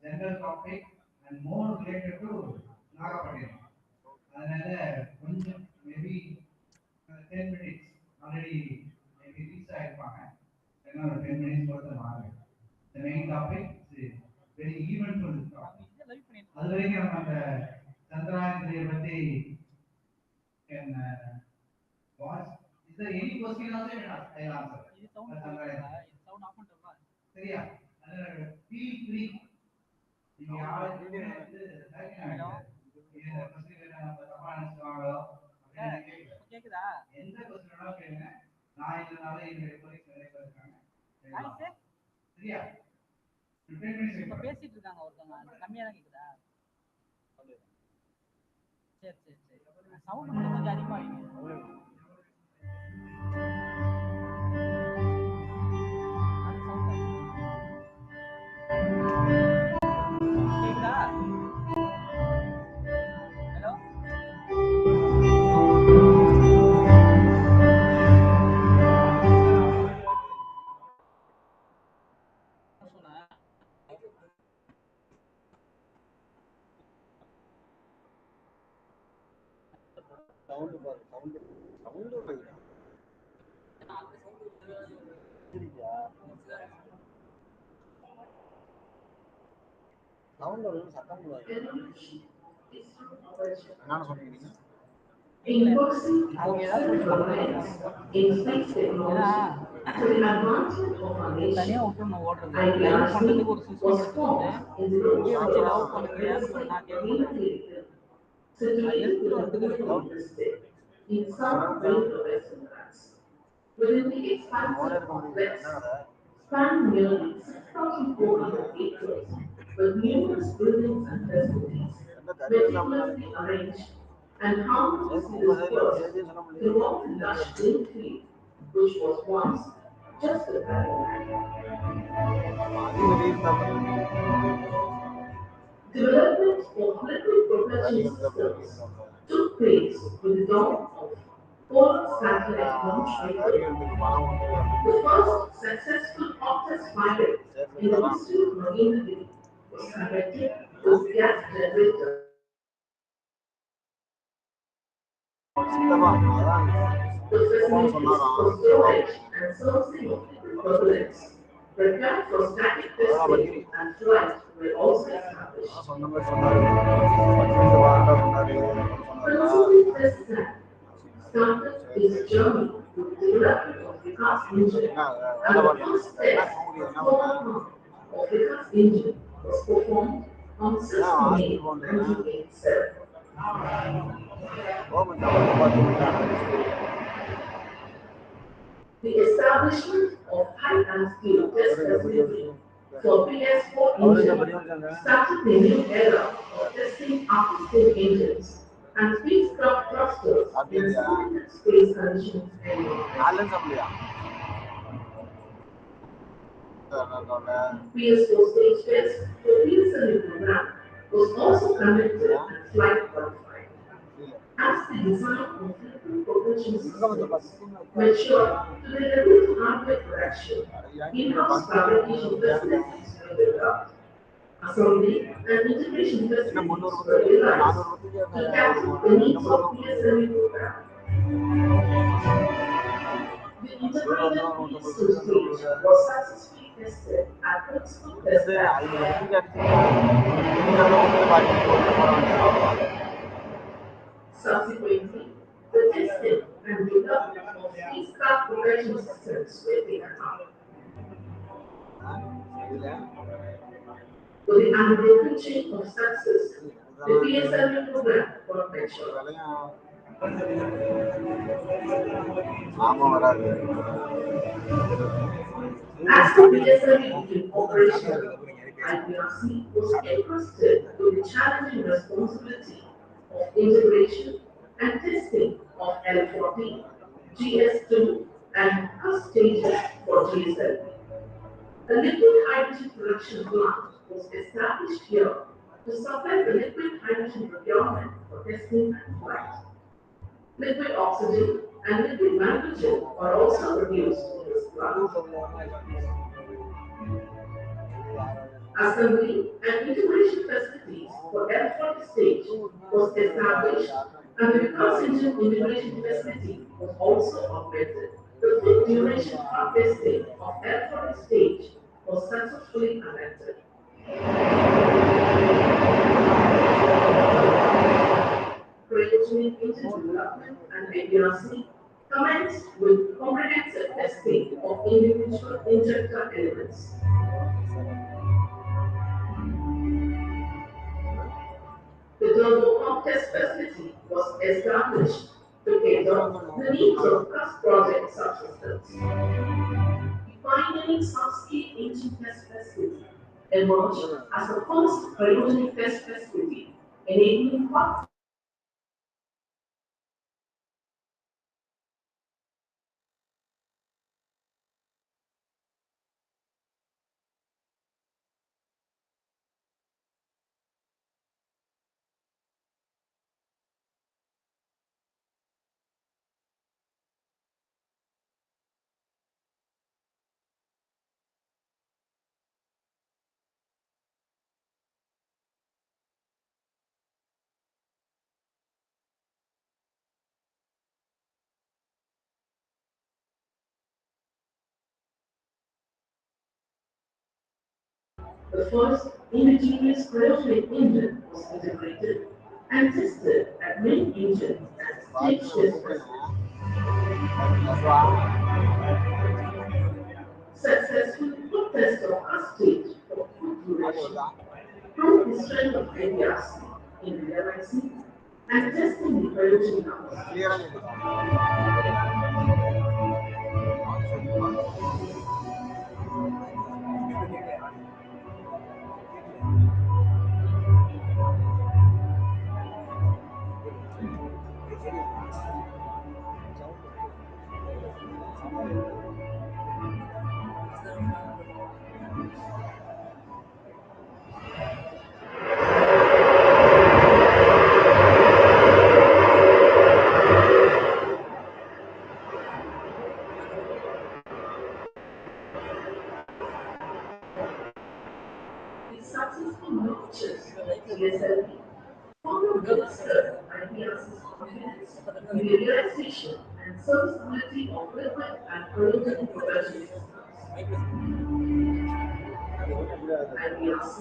general topic and more related to Nagapattinam. Another maybe 10 minutes already maybe reach ஆயிருப்பாங்க. 10 minutes worth of market. The main topic is very eventful topic. அது வரைக்கும் நம்ம அந்த சந்திராயன் பத்தி can watch. Is there any question also? I will answer. Sound off பண்ணிட்டோமா? சரியா? feel free. நீங்க யாருக்குமே வந்து hello இந்த கொஸ்டின் நம்ம தப்பா நினைச்சுவாங்களோ கேக்குதா? எந்த கொஸ்டின் வேணாலும் கேளுங்க. நான் இதனால இந்த கொஸ்டின் நிறைய பேர் இருக்காங்க. சரியா? இப்ப பேசிட்டு இருக்காங்க ஒருத்தவங்க கம்மியா தான் கேக்குதா? சரி சரி சரி. சவுண்ட் மட்டும் கொஞ்சம் அதிகமா வைங்க. Enforcing offset compliance in space technology to the advantage of our nation. ISRO was formed in the Fisheries to develop the development of the state in some way of excellence. Within the expansive complex, span nearly 6,400 acres with numerous buildings and facilities, meticulously arranged and harmoniously dispersed throughout the lush green field, which was once just a barren. Development of liquid propulsion systems took place with the dawn of polar satellite launch vehicle. The first successful Optus pilot in the history of marine was conducted with gas generator. The facilities for storage and sourcing of liquid propellants prepared for static testing and flight were also established. Principal test started its journey with the development of the cast engine, and the first test of the cast engine was performed on 6th May 1987. The establishment of high-altitude test facility for PS4 engine started the new era of testing upper-stage engines and spacecraft thrusters in simulated space conditions environment. PS4 stage test for PSLV program was also conducted and flight qualified. As the design of liquid propulsion systems matured to the level of hardware production, in-house fabrication facilities were developed. Assembly and integration facilities were realized to capture the needs of PSLV program. The integrated PS2 stage was successfully tested at principal test Subsequently, the testing and development of spacecraft propulsion systems were taken up. With the unbroken chain of success, the PSLV program got matured. As the PSLV became operational, IPRC was entrusted with the challenging responsibility of integration and testing of L40, GS2, and first stages for GSLV. A liquid hydrogen production plant was established here to supply the liquid hydrogen procurement for testing and flight. Liquid oxygen and liquid nitrogen are also produced in this plant. Assembly and integration facilities for F-40 stage was established and the Vikas engine integration facility was also augmented. The full duration flight testing of F-40 stage was successfully conducted. Cryogenic engine development and NRSC commenced with comprehensive testing of individual injector elements. The turboprop test facility was established to cater the needs of past project subsystems. The pioneering subscale engine test facility emerged as the first cryogenic test facility, enabling fast. The first indigenous cryogenic engine was integrated and tested at main engine and stage test facility. Successful foot test of a stage for foot duration proved the strength of NRSC in realizing and testing the cryogenic capacity. The successful launches of GSLV further bolstered IPRC's confidence in the realization and serviceability of liquid and cryogenic propulsion systems. IPRC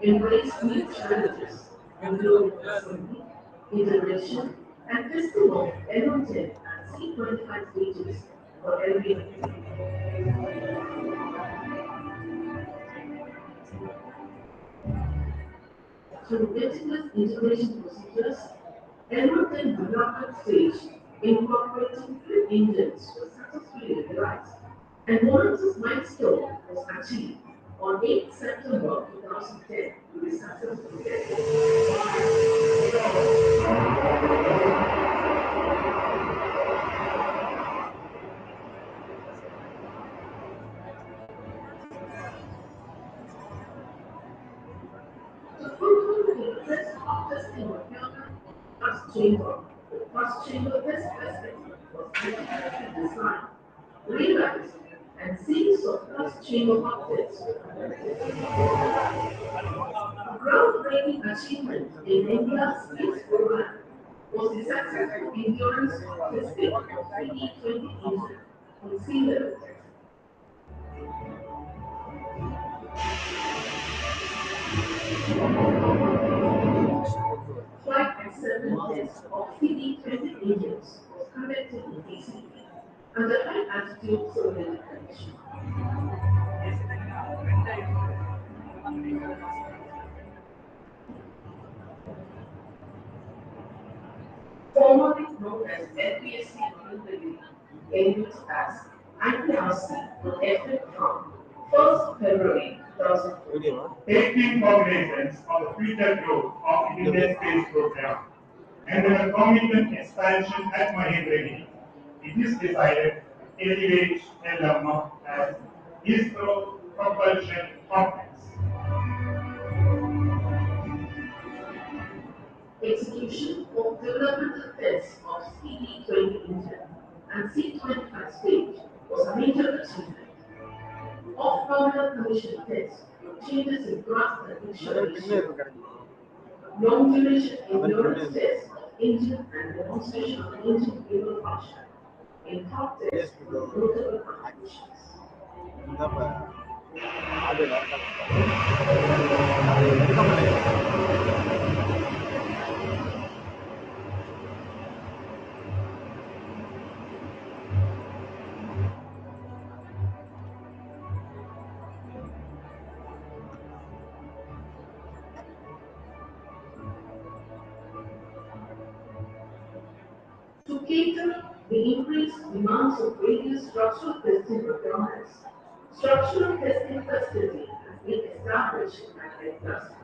embraced new challenges, including assembly, integration, and testing of NO10 and C25 stages for LVP. Through meticulous integration procedures, NO10 development stage incorporating three engines was successfully realized, and Lawrence's milestone was achieved on 8 September 2010 with the successful test. To fulfill the process of testing requirement first chamber test facility was meticulously designed, realized, and series of first chamber updates were conducted. Groundbreaking achievement in India's space program was the successful endurance testing of PE-20 engine in sea level test. Flight acceptance test of PE-20 engines was conducted in DCP under high altitude surveillance conditions. Formerly known as NPSC New Delhi, as IPRC with effect from 1st February 2014. Taking cognizance of the future growth of Indian space program and the concomitant expansion at Mahendra, it is decided to elevate LMA as ISRO Propulsion Complex. Execution of developmental tests of CD-20 engine and C-25 stage was a major achievement. Off-nominal condition tests with changes in thrust and friction ratio, long-duration endurance tests of engine and demonstration of engine fuel function in top tests with notable contributions. To cater the increased demands of various structural testing requirements, structural testing facility has been established at NRSC.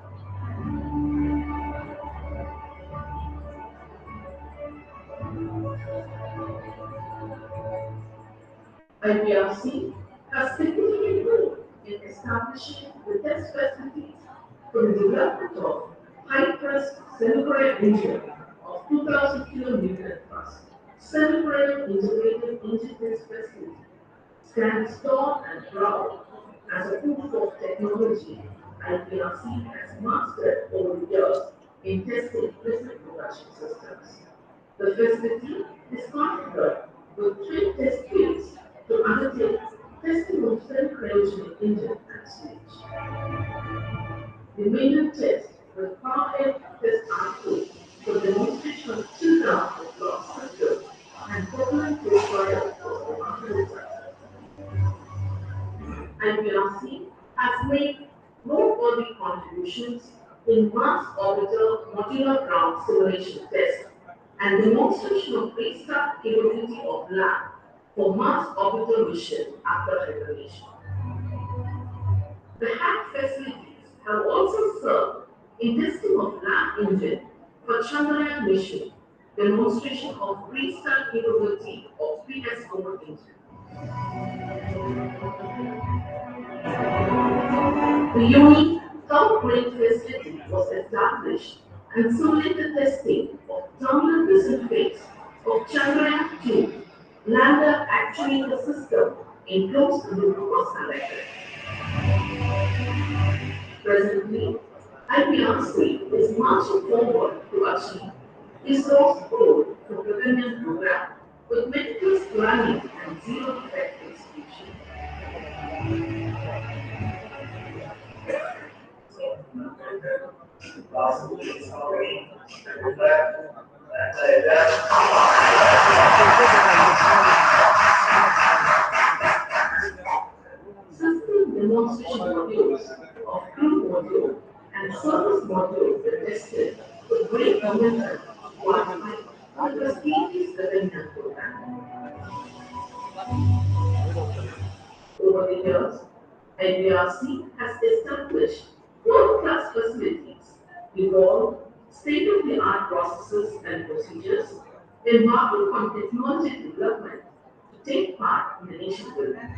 IPRC has significant role in establishing the test facilities for the development of high-thrust semi engine of 2,000 kN thrust, semi integrated engine test facility, stand storm and cloud as a proof of technology IPRC has mastered over the years in testing business production systems. The facility is configured with three test fields to undertake testing of self-cryogenic engine and stage. The maiden test with powerhead test output for demonstration of two-down of loss system and propellant test trial was remarkably successful. IPRC has made noteworthy contributions in Mars orbital modular ground simulation test and demonstration of restart capability of lab for Mars orbital mission after hibernation. The HAC facilities have also served in testing of lab engine for Chandrayaan mission, demonstration of restart capability of PS4 engine. The unique top-grade facility was established and simulated testing of terminal disinterface of Chandrayaan-2 lander actuator system in closed loop was conducted. Presently, IPRC is marching forward to achieve ISRO's goal for Gaganyaan program with meticulous planning and zero defect execution. System demonstration modules of crew module and service module were tested with great momentum qualifying for the prestigious Gaganyaan program. Over the years, NRSC has established world-class facilities, evolved state-of-the-art processes and procedures, embarking on technology development to take part in the nation building.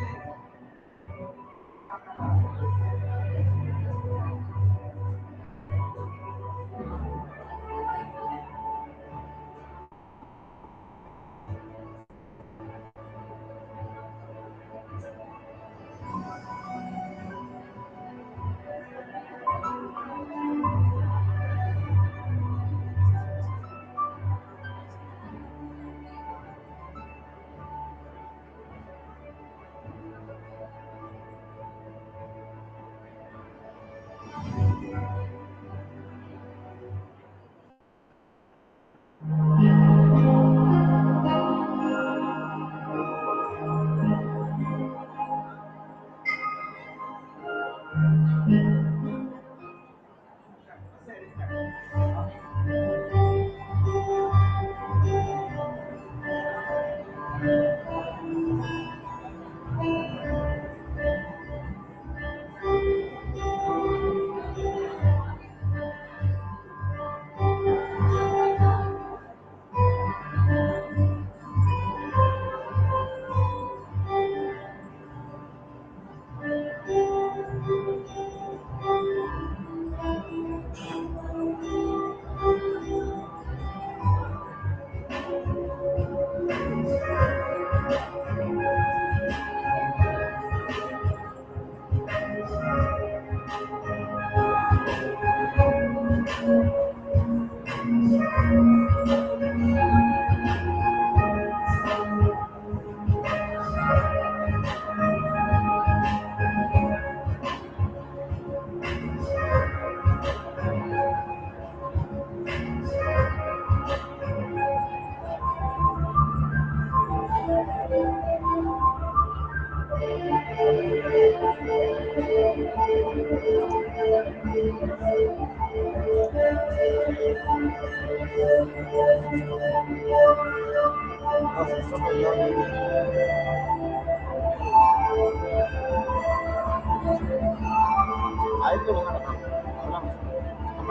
நம்ம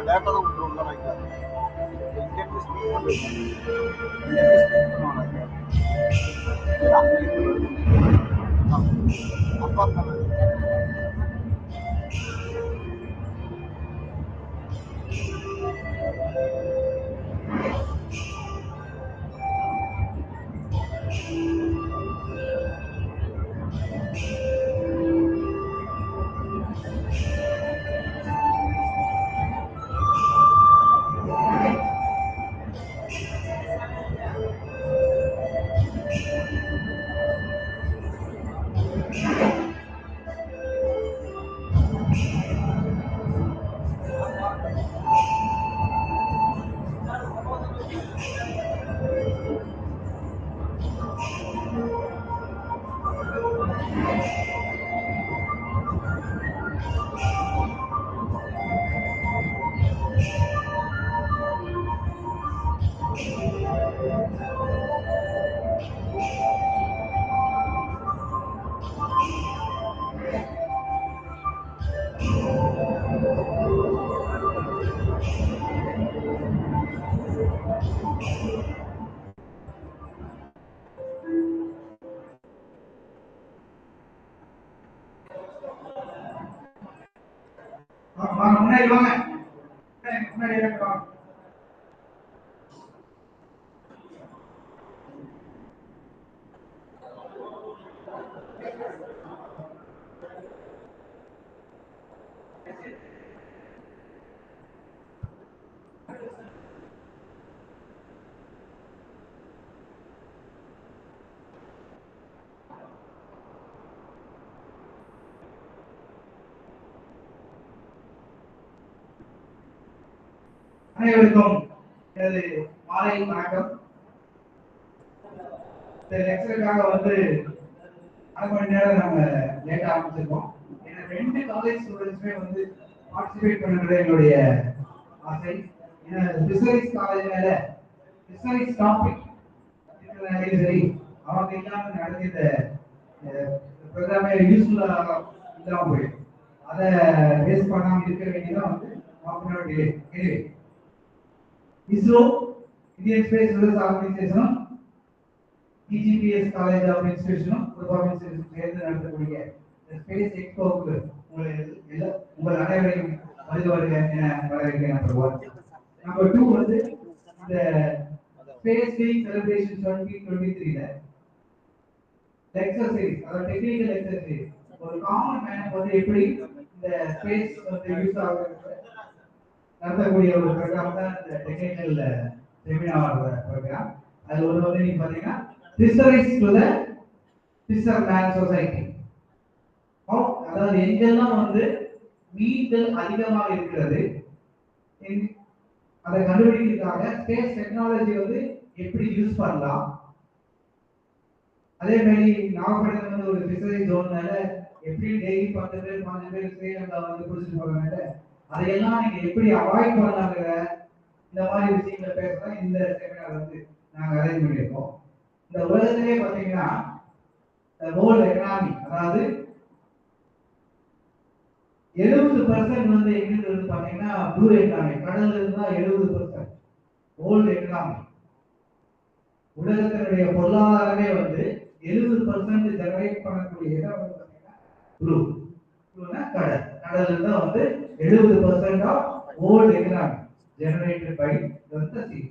data தான் விட்டுருவோம்ல வாங்கிக்கலாம். இங்கேருந்து speed பண்ணுவாங்க. அப்பா முன்னாடி வாங்க, முன்னாடி வாங்க. அனைவருக்கும் எனது மாலை வணக்கம். இந்த லெக்சருக்காக வந்து அரை மணி நேரம் நம்ம லேட்டா ஆரம்பிச்சிருக்கோம். ஏன்னா 2 காலேஜ் ஸ்டூடெண்ட்ஸுமே வந்து பார்ட்டிசிபேட் பண்ணுறது எங்களுடைய ஆசை. ஏன்னா ஃபிஷரிஸ் காலேஜ்னால ஃபிஷரிஸ் டாபிக் இருக்கிறதுனாலே சரி, அவங்க இல்லாம நடந்த இந்த ப்ரோக்ராமே யூஸ்ஃபுல்லா இல்லாமல் போயிடும். அதை வேஸ்ட் பண்ணாமல் இருக்க வேண்டியதான் வந்து anyway, ISRO, Indian Space Research Organization, EGPS College of Institution, Performance சேர்ந்து நடத்தக்கூடிய ஸ்பேஸ் எக்ஸ்போவுக்கு உங்கள் அனைவரையும் வருக என வரவேற்கிறேன். நம்பர் 2 வந்து இந்த ஸ்பேஸ் வீக் செலிப்ரேஷன் 2023ல லெக்சர் சீரிஸ், அதாவது டெக்னிக்கல் லெக்சர் சீரிஸ், ஒரு காமன் மேன் வந்து எப்படி இந்த ஸ்பேஸ் வந்து யூஸ் ஆகுது நடத்தக்கூடிய ஒரு ப்ரோக்ராம் தான் இந்த டெக்னிக்கல் செமினார் ப்ரோக்ராம். அது ஒரு வந்து நீங்க பாத்தீங்கன்னா fisheries to the fisherman society. அதாவது எங்கெல்லாம் வந்து மீன்கள் அதிகமாக இருக்கிறது அதை கண்டுபிடிக்கிறதுக்காக ஸ்பேஸ் டெக்னாலஜி வந்து எப்படி யூஸ் பண்ணலாம். அதே மாதிரி நாகப்பட்டினம் வந்து ஒரு ஃபிஷரி ஜோன்னால எப்படி டெய்லி 10 பேர் 5 பேர் ஸ்ரீலங்கா வந்து குடிச்சிட்டு போறாங்க, அதையெல்லாம் நீங்க எப்படி அவாய்ட் பண்ணலாங்கிற இந்த மாதிரி விஷயங்களை பேசதான் இந்த செமினார் வந்து நாங்க அரேஞ்ச் பண்ணியிருக்கோம். இந்த உலகத்திலே பாத்தீங்கன்னா வேர்ல்ட் எக்கனாமி, அதாவது 70% வந்து எங்கிருந்து இருந்து பாத்தீங்கன்னா ப்ளூ எக்கனாமி, கடல்ல இருந்து தான் 70% வேர்ல்ட் எக்கனாமி. உலகத்தினுடைய பொருளாதாரமே வந்து 70% ஜெனரேட் பண்ணக்கூடிய இடம் வந்து பாத்தீங்கன்னா ப்ளூ. ப்ளூனா கடல். கடல்ல இருந்து வந்து 70% of world economy generated by the sea.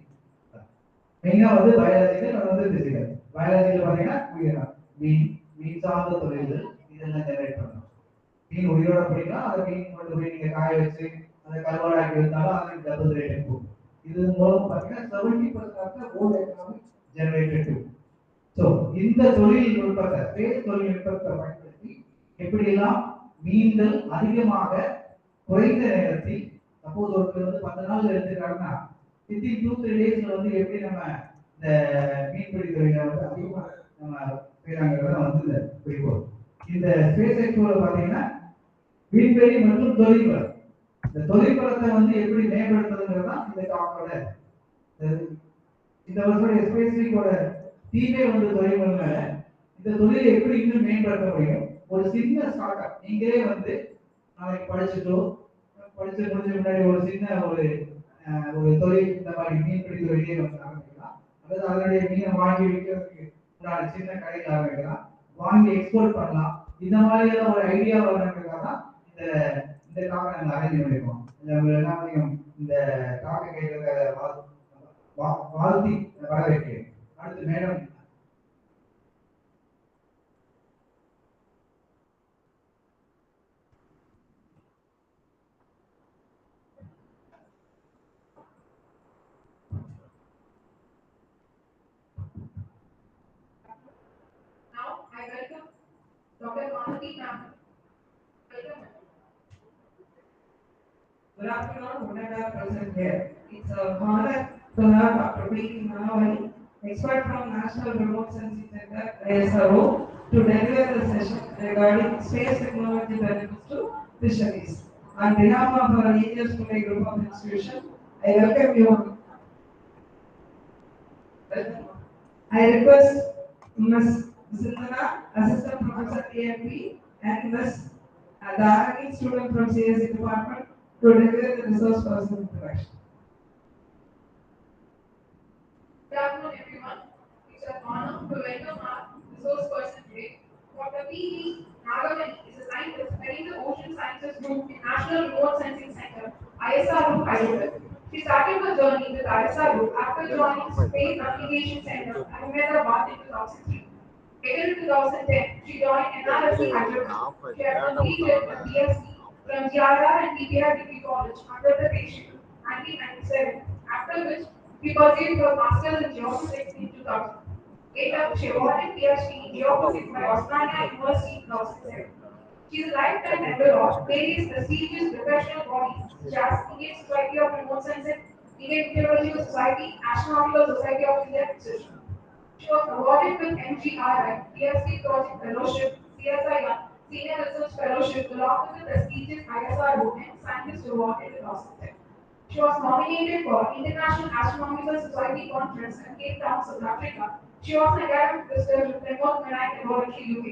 மெயினா வந்து பயாலஜிக்கல் வந்து பிசிக்கல். பயாலஜிக்கல் பாத்தீங்கன்னா மீன் சார்ந்த தொழில்கள் இதெல்லாம் ஜெனரேட் பண்ணணும். மீன் உயிரோட பிடிக்கா, அதை மீன் கொண்டு போய் நீங்க காய வச்சு அதை கருவாடாக்கி இருந்தாலும் அதுக்கு டபுள் ரேட் போகும். இது மூலம் பாத்தீங்கன்னா 70% of world economy generated to. So இந்த தொழில்நுட்பத்தை, ஸ்பேஸ் தொழில்நுட்பத்தை பயன்படுத்தி எப்படியெல்லாம் மீன்கள் அதிகமாக குறைந்த நேரத்தில், சப்போஸ் ஒருத்தர் வந்து 10 நாள் எடுத்துக்காருன்னா வித்தின் 2-3 டேஸ்ல வந்து எப்படி நம்ம இந்த மீன்பிடி தொழிலை வந்து அதிகமாக நம்ம செய்யறாங்கிறத வந்து குறிப்போம். இந்த ஸ்பேஸ் எக்ஸ்போல பாத்தீங்கன்னா விண்வெளி மற்றும் தொழில்நுட்பம், இந்த தொழில்நுட்பத்தை வந்து எப்படி மேம்படுத்துறதுங்கிறது தான் இந்த டாக்கோட இந்த வருஷம் ஸ்பேஸ் வீக்கோட தீமே வந்து தொழில்நுட்பம் மேல இந்த தொழிலை எப்படி இன்னும் மேம்படுத்த முடியும். ஒரு சின்ன ஸ்டார்ட் அப் நீங்களே வந்து நாளைக்கு படிச்சுட்டோ படிச்சு முடிஞ்ச முன்னாடி ஒரு சின்ன ஒரு தொழில் இந்த மாதிரி மீன்பிடி தொழிலே வந்து ஆரம்பிக்கலாம், அல்லது அதனுடைய மீனை வாங்கி விற்கிறதுக்கு ஒரு சின்ன கடையில் ஆரம்பிக்கலாம், வாங்கி எக்ஸ்போர்ட் பண்ணலாம். இந்த மாதிரியான ஒரு ஐடியா வரணுங்கிறதுக்காக தான் இந்த இந்த டாக்கை நாங்கள் அரேஞ்ச் பண்ணியிருக்கோம். எல்லாத்தையும் இந்த டாக்கை கேட்கறத வாழ்த்தி வரவேற்கிறேன். அடுத்து madam. Now I welcome Dr. Manati Ma'am. Welcome. Good afternoon, whenever present here. It's a honor to have Dr. B. Manavali, expert from National Remote Sensing Center, ISRO, to deliver the session regarding space technology benefits to fisheries. On behalf of our Indian School Group of Institutions, I welcome you. I request Ms. Sindhana, Assistant Professor TMP, and Ms. Dharani, student from CSE Department, to deliver the resource person introduction. Good afternoon, everyone. It's an honor to welcome our resource person today. Dr. P. Nagavani is a scientist heading the Ocean Sciences Group in National Remote Sensing Center, ISRO, Hyderabad. She started her journey with ISRO after joining Space Application Center, Ahmedabad in 2003. Later in 2010, she joined NRSC Hyderabad. She had completed a BSc from GRR and PPR Degree College under the patient 1997, after which she pursued her master's in geophysics in 2000. Later, she awarded PhD in geophysics by Australia University in 2007. She is a lifetime member of various prestigious professional bodies such as Indian Society of Remote Sensing, Indian Meteorological Society, Astronomical Society of India, etc. She was awarded with MGRI, PhD Project Fellowship, CSI1, Senior Research Fellowship, along with the prestigious ISRO and Scientist Award in 2010. She was nominated for International Astronomical Society Conference in Cape Town, South Africa. She was an academic visitor with Remote Marine Laboratory, UK.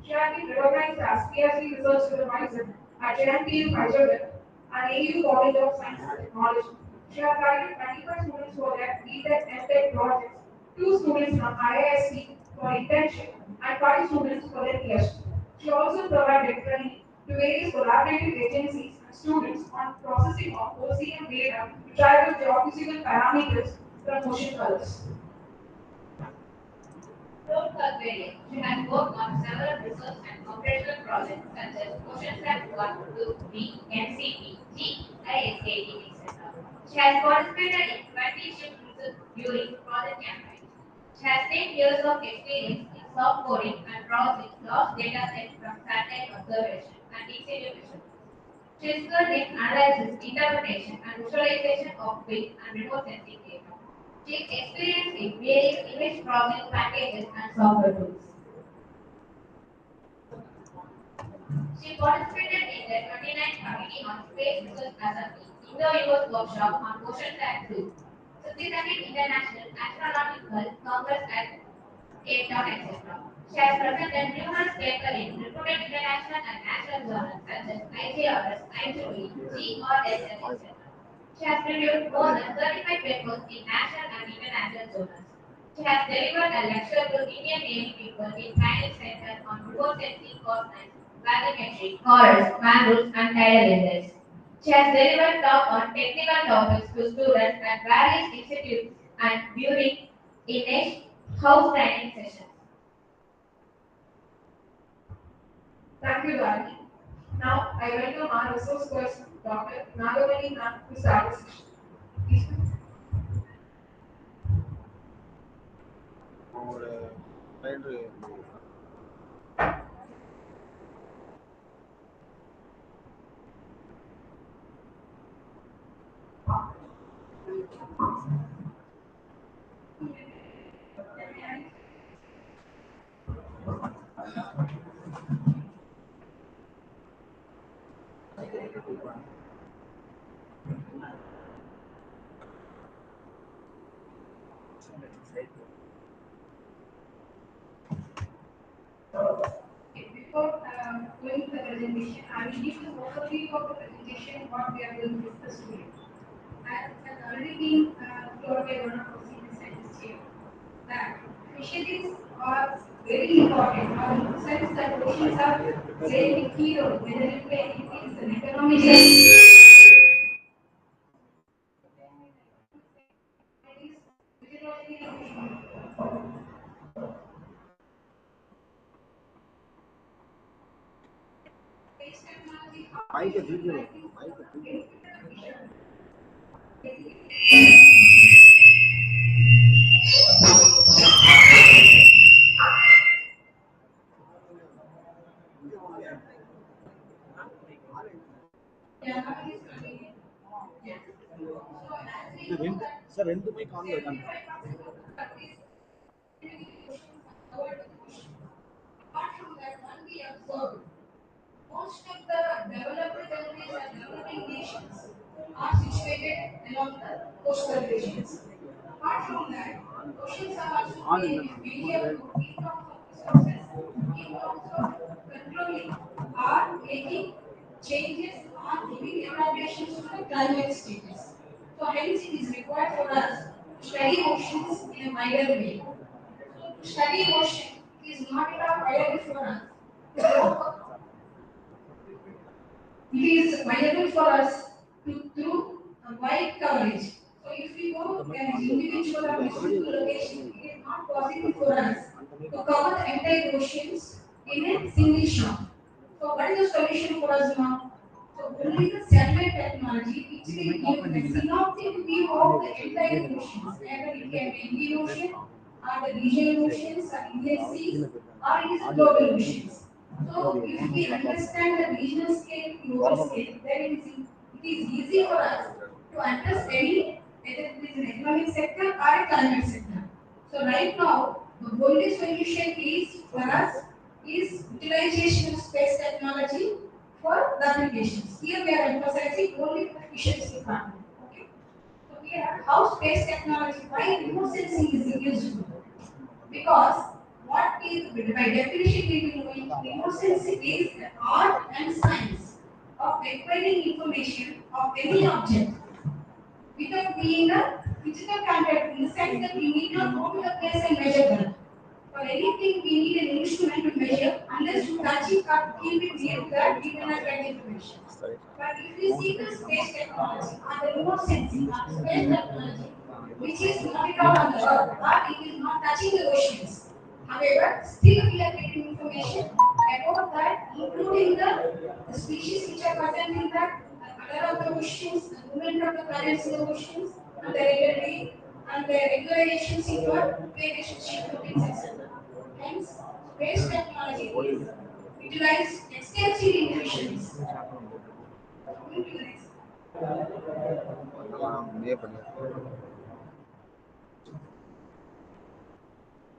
She has been recognized as PhD Research Supervisor at JNTU Hyderabad and AU College of Science and Technology. She has guided 25 students for their BTech and Tech projects, 2 students from IISc for internship, and 5 students for their PhD. She also provided training to various collaborative agencies and students on processing of OCM data to travel geophysical parameters from ocean colors. Throughout her career, she has worked on several research and operational projects such as OceanSat 1, 2, 3, MCP, G, ISAT, etc. She has participated in 20 ship research during project campaigns. She has 10 years of experience in soft coding and processing large data sets from satellite observation and in-situ measurements. She is skilled in analysis, interpretation, and visualization of wind and remote sensing data. She is experienced in various image processing packages and software tools. She participated in the 29th Committee on Space Research Assembly Indo-US Workshop on OceanSat 2, 62nd International Astronomical Congress at Cape Town, etc. She has presented numerous papers in reputed international and national journals such as IJRS, IEEE, GRSL, etc. She has reviewed more than 35 papers in national and international journals. She has delivered a lecture to Indian Navy people in Training Center on remote sensing coordinates, bathymetry, corals, mangroves, and tidal layers. She has delivered talk on technical topics to students at various institutes and during in house training sessions. Thank you, Dani. Now I welcome our resource person, Dr. Nagavani Ma'am, to start the session. Please. ஒரு ride presentation. I will give you an overview of the presentation, what we are going to discuss today. As has already been told by one of our senior scientists here, that fisheries are very important, or in the sense that oceans are playing a key role, whether it is an economic mic video mic video sir రెండు mic on లో కండి apart from that, one we observe most of the developed countries and developing nations are situated along the coastal regions. Apart from that, oceans are also playing a major role in terms of resources, in terms of controlling or making changes or giving adaptations to the climate status. So hence it is required for us to study oceans in a wider way. So to study ocean is not at all viable for us to go it is viable for us to through a wide coverage. So if we go an individual or district location, it is not possible for us to cover the entire oceans in a single shot. So what is the solution for us now? So only the satellite technology which will give a synoptic view of the entire oceans, either it can be Indian Ocean or the regional oceans or Indian seas or it is global oceans. So if we understand the regional scale, global scale, then it is easy for us to address any, whether it is an economic sector or a climate sector. So right now, the only solution is for us is utilization of space technology for the applications. Here we are emphasizing only the fisheries department. Okay. So here, how space technology, why remote sensing is useful? Because what is by definition we will know remote sensing is the art and science of acquiring information of any object without being a physical contact in the sense that we need not go to the place and measure that. For anything we need an instrument to measure, unless you touch it or keep it near to that, we cannot get information. But if you see the space technology or the remote sensing or space technology, which is not at all on the earth, or it is not touching the oceans. However, still we are getting information about that, including the species which are present in that, the color of the oceans, the movement of the currents in the oceans, and the regulatory and the regulations in your various shipping, etc. Hence, space technology is utilized extensively in fisheries. Moving to the next. ये बढ़िया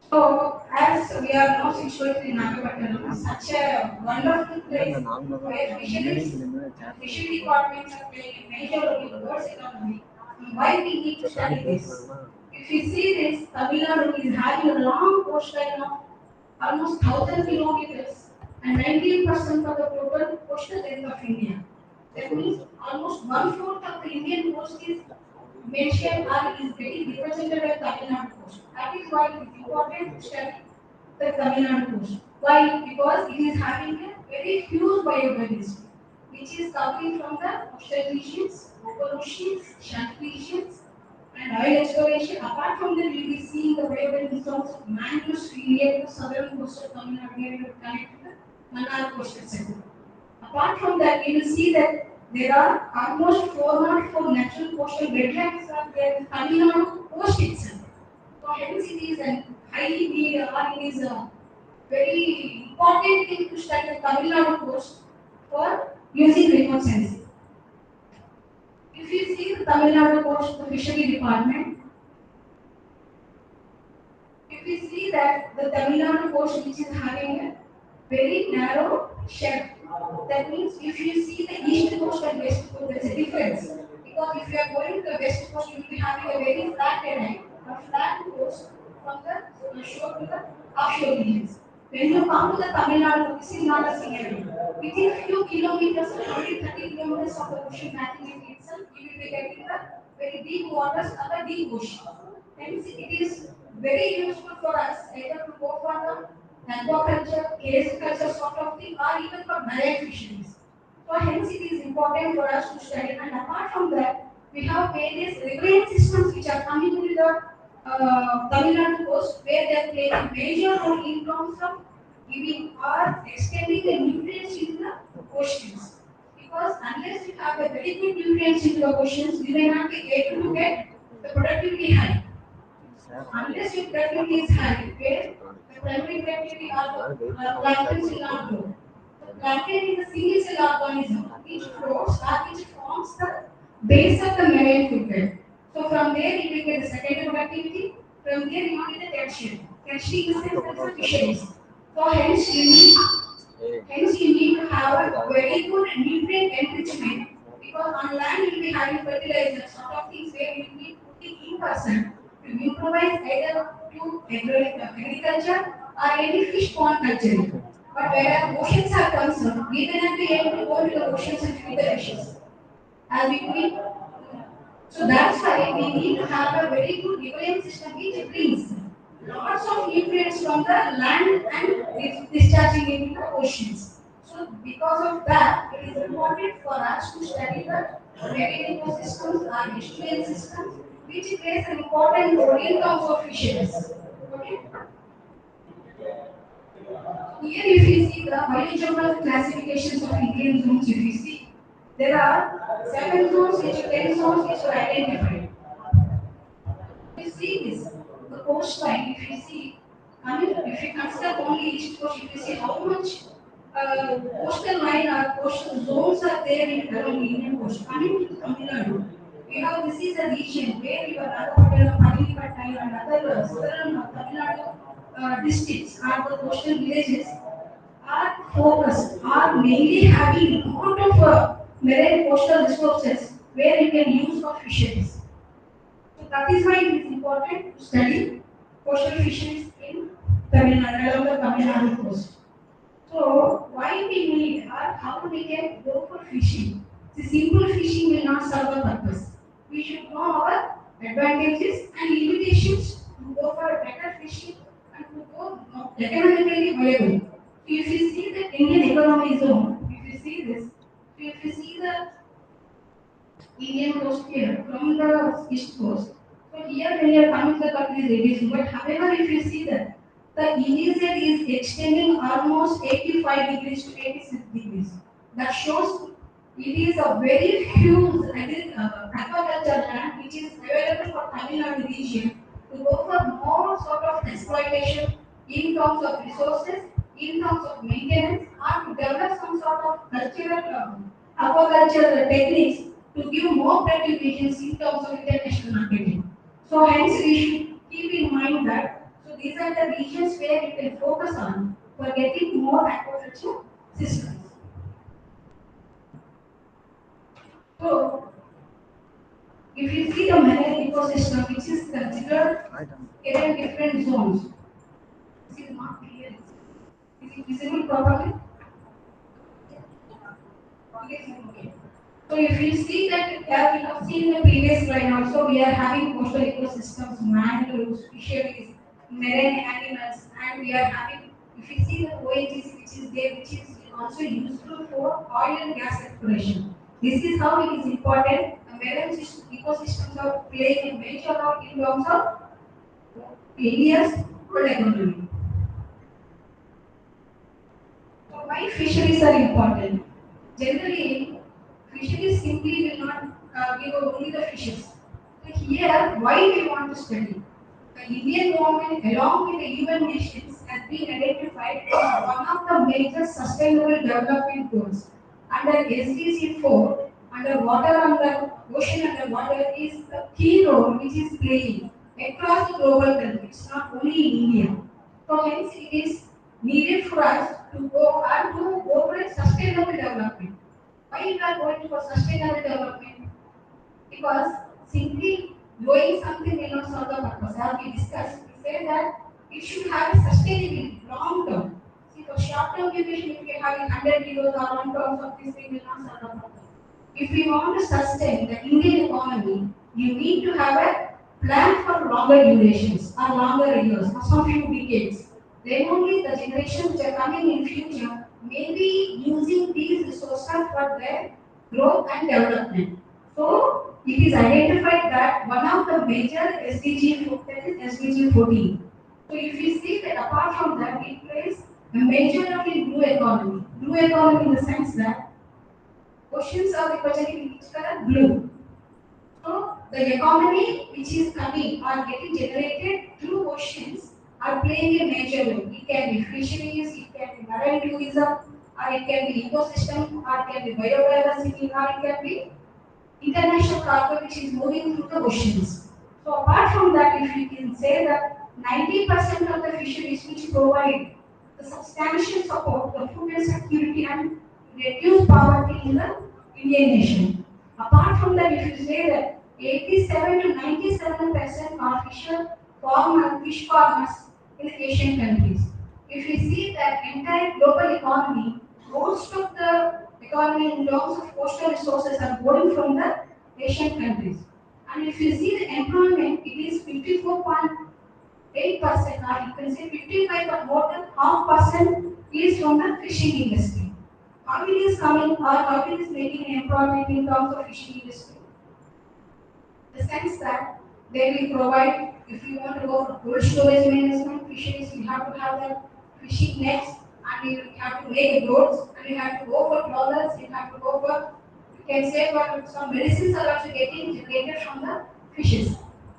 So, as we are now situated in Nagapattinam, such a wonderful place where fisheries and fishery departments are playing a major role in the world's economy, and why we need to study this. If you see this, Tamil Nadu is having a long coastline of almost 1,000 kilometers and 19% of the total coastal length of India. That means almost one-fourth of the Indian coast is mentioned or is getting represented by Tamil Nadu coast. That is why it is important to study the Tamil Nadu coast. Why? Because it is having a very huge biodiversity, which is coming from the coastal regions, open oceans, shelf regions, and oil exploration. Apart from that, we will be seeing the biodiversity of mangroves near the southern coast of Tamil Nadu, near the connect to the Mannar coastal sector. Apart from that, we will see that there are almost 404 natural coastal wetlands are there in Tamil Nadu coast itself. So hence it is a highly need or it is a very important thing to study the Tamil Nadu coast for using remote sensing. If you see the Tamil Nadu coast, the fishery department, if we see that the Tamil Nadu coast which is having a very narrow shelf, that means if you see the east coast and west coast, there is a difference. Because if you are going to the west coast, you will be having a very flat terrain, a flat coast from the shore to the offshore regions. When you come to the Tamil Nadu, this is not a scenario. Within few kilometers, 20, 30 kilometers of the ocean mathematics itself, you will be getting the very deep waters of the deep ocean. Hence, it is very useful for us either to go for the aquaculture, case culture sort of thing, or even for marine fisheries. So hence it is important for us to study. And apart from that, we have various riverine systems which are coming to the Tamil Nadu coast where they are playing a major role in terms of giving or extending the nutrients into the oceans. Because unless you have a very good nutrients into the oceans, you may not be able to get the productivity high. Unless your productivity is high, where the primary productivity are plankton will not grow. Plankton is a single cell organism which floats or which forms the base of the marine food web. So from there you will get the secondary productivity. From there you will get the tertiary. Tertiary is the fisheries. So hence you need to have a very good nutrient enrichment because on land you will be having fertilizers, sort of things where you will be putting in person to improvise either to agriculture or any fish pond culture. But whereas oceans are concerned, we cannot be able to go to the oceans and feed the fishes. As we could be. So that's why we need to have a very good ecosystem system which brings lots of nutrients from the land and discharging into the oceans. So because of that, it is important for us to study the marine ecosystems or estuarine systems which plays an important role in terms of fisheries. Okay? Here if you see the biogeographical classifications of Indian zones, if you see, there are 7 zones, which 10 zones which were identified. You see this, the coastline, if you see, I mean, if you consider only east coast, if you see how much coastal line or coastal zones are there in around the Indian coast, coming to Tamil Nadu. You know, this is a region where you are Nagapattinam, Palipattai, and other southern Tamil Nadu districts are the coastal villages are focused, are mainly having a lot of marine coastal resources where you can use for fisheries. So that is why it is important to study coastal fisheries in Tamil Nadu, along the Tamil Nadu coast. So why we need or how we can go for fishing? The simple fishing will not serve the purpose. We should know our advantages and limitations to go for a better fishing and to go economically viable. So if you see the Indian economy zone, if you see this, so if you see the Indian coast here from the east coast. So here when you are coming to the country is reducing, but however if you see that the EEZ is extending almost 85 degrees to 86 degrees. That shows it is a very huge aquaculture land which is available for Tamil Nadu region to go for more sort of exploitation in terms of resources, in terms of maintenance, or to develop some sort of cultural aquaculture techniques to give more productivities in terms of international marketing. So hence we should keep in mind that so these are the regions where you can focus on for getting more aquaculture systems. So if you see the marine ecosystem which is considered in different zones, this is not clear. Is it visible properly? Yes, okay. So if you see that as we have seen in the previous slide also, we are having coastal ecosystems, mangroves, fisheries, marine animals, and we are having, if you see the ONGC which is there, which is also useful for oil and gas exploration. This is how it is important. The marine ecosystems are playing a major role in terms of India's world economy. So why fisheries are important? Generally, fisheries simply will not give only the fishes. So here, why we want to study? The Indian government, along with the UN nations, has been identified as one of the major sustainable development goals. Under SDG 4, under water under ocean under water is the key role which is playing across the global countries, not only in India. So hence it is needed for us to go for a sustainable development. Why we are going for sustainable development? Because simply doing something will not solve the purpose. As we discussed, we say that it should have a sustainability, long term. See, for short term duration, if we have 100 kilos or 1 tons of this, we will not survive. If we want to sustain the Indian economy, you need to have a plan for longer durations or longer years or some few decades. Then only the generations which are coming in future may be using these resources for their growth and development. So it is identified that one of the major SDG, that is SDG 14. So if you see that apart from that, it plays a major role in blue economy. Blue economy in the sense that oceans are represented in each color blue. So the economy which is coming or getting generated through oceans are playing a major role. It can be fisheries, it can be marine tourism, or it can be ecosystem, or it can be biodiversity, or it can be international cargo which is moving through the oceans. So apart from that, if you can say that 90% of the fisheries which provide the substantial support, the food and security and reduce poverty in the Indian nation. Apart from that, if you say that 87 to 97% are fish farmers in the Asian countries. If you see that entire global economy, most of the economy in terms of coastal resources are going from the Asian countries. And if you see the employment, it is 54.8%, or you can say 55, but more than half percent is from the fishing industry. How it is coming or how it is making employment in terms of fishing industry? The sense that they will provide, if you want to go for cold storage management, fisheries, you have to have the fishing nets, and you have to make boats, and you have to go for trawlers, you have to go for, you can say for some medicines are also getting generated from the fishes.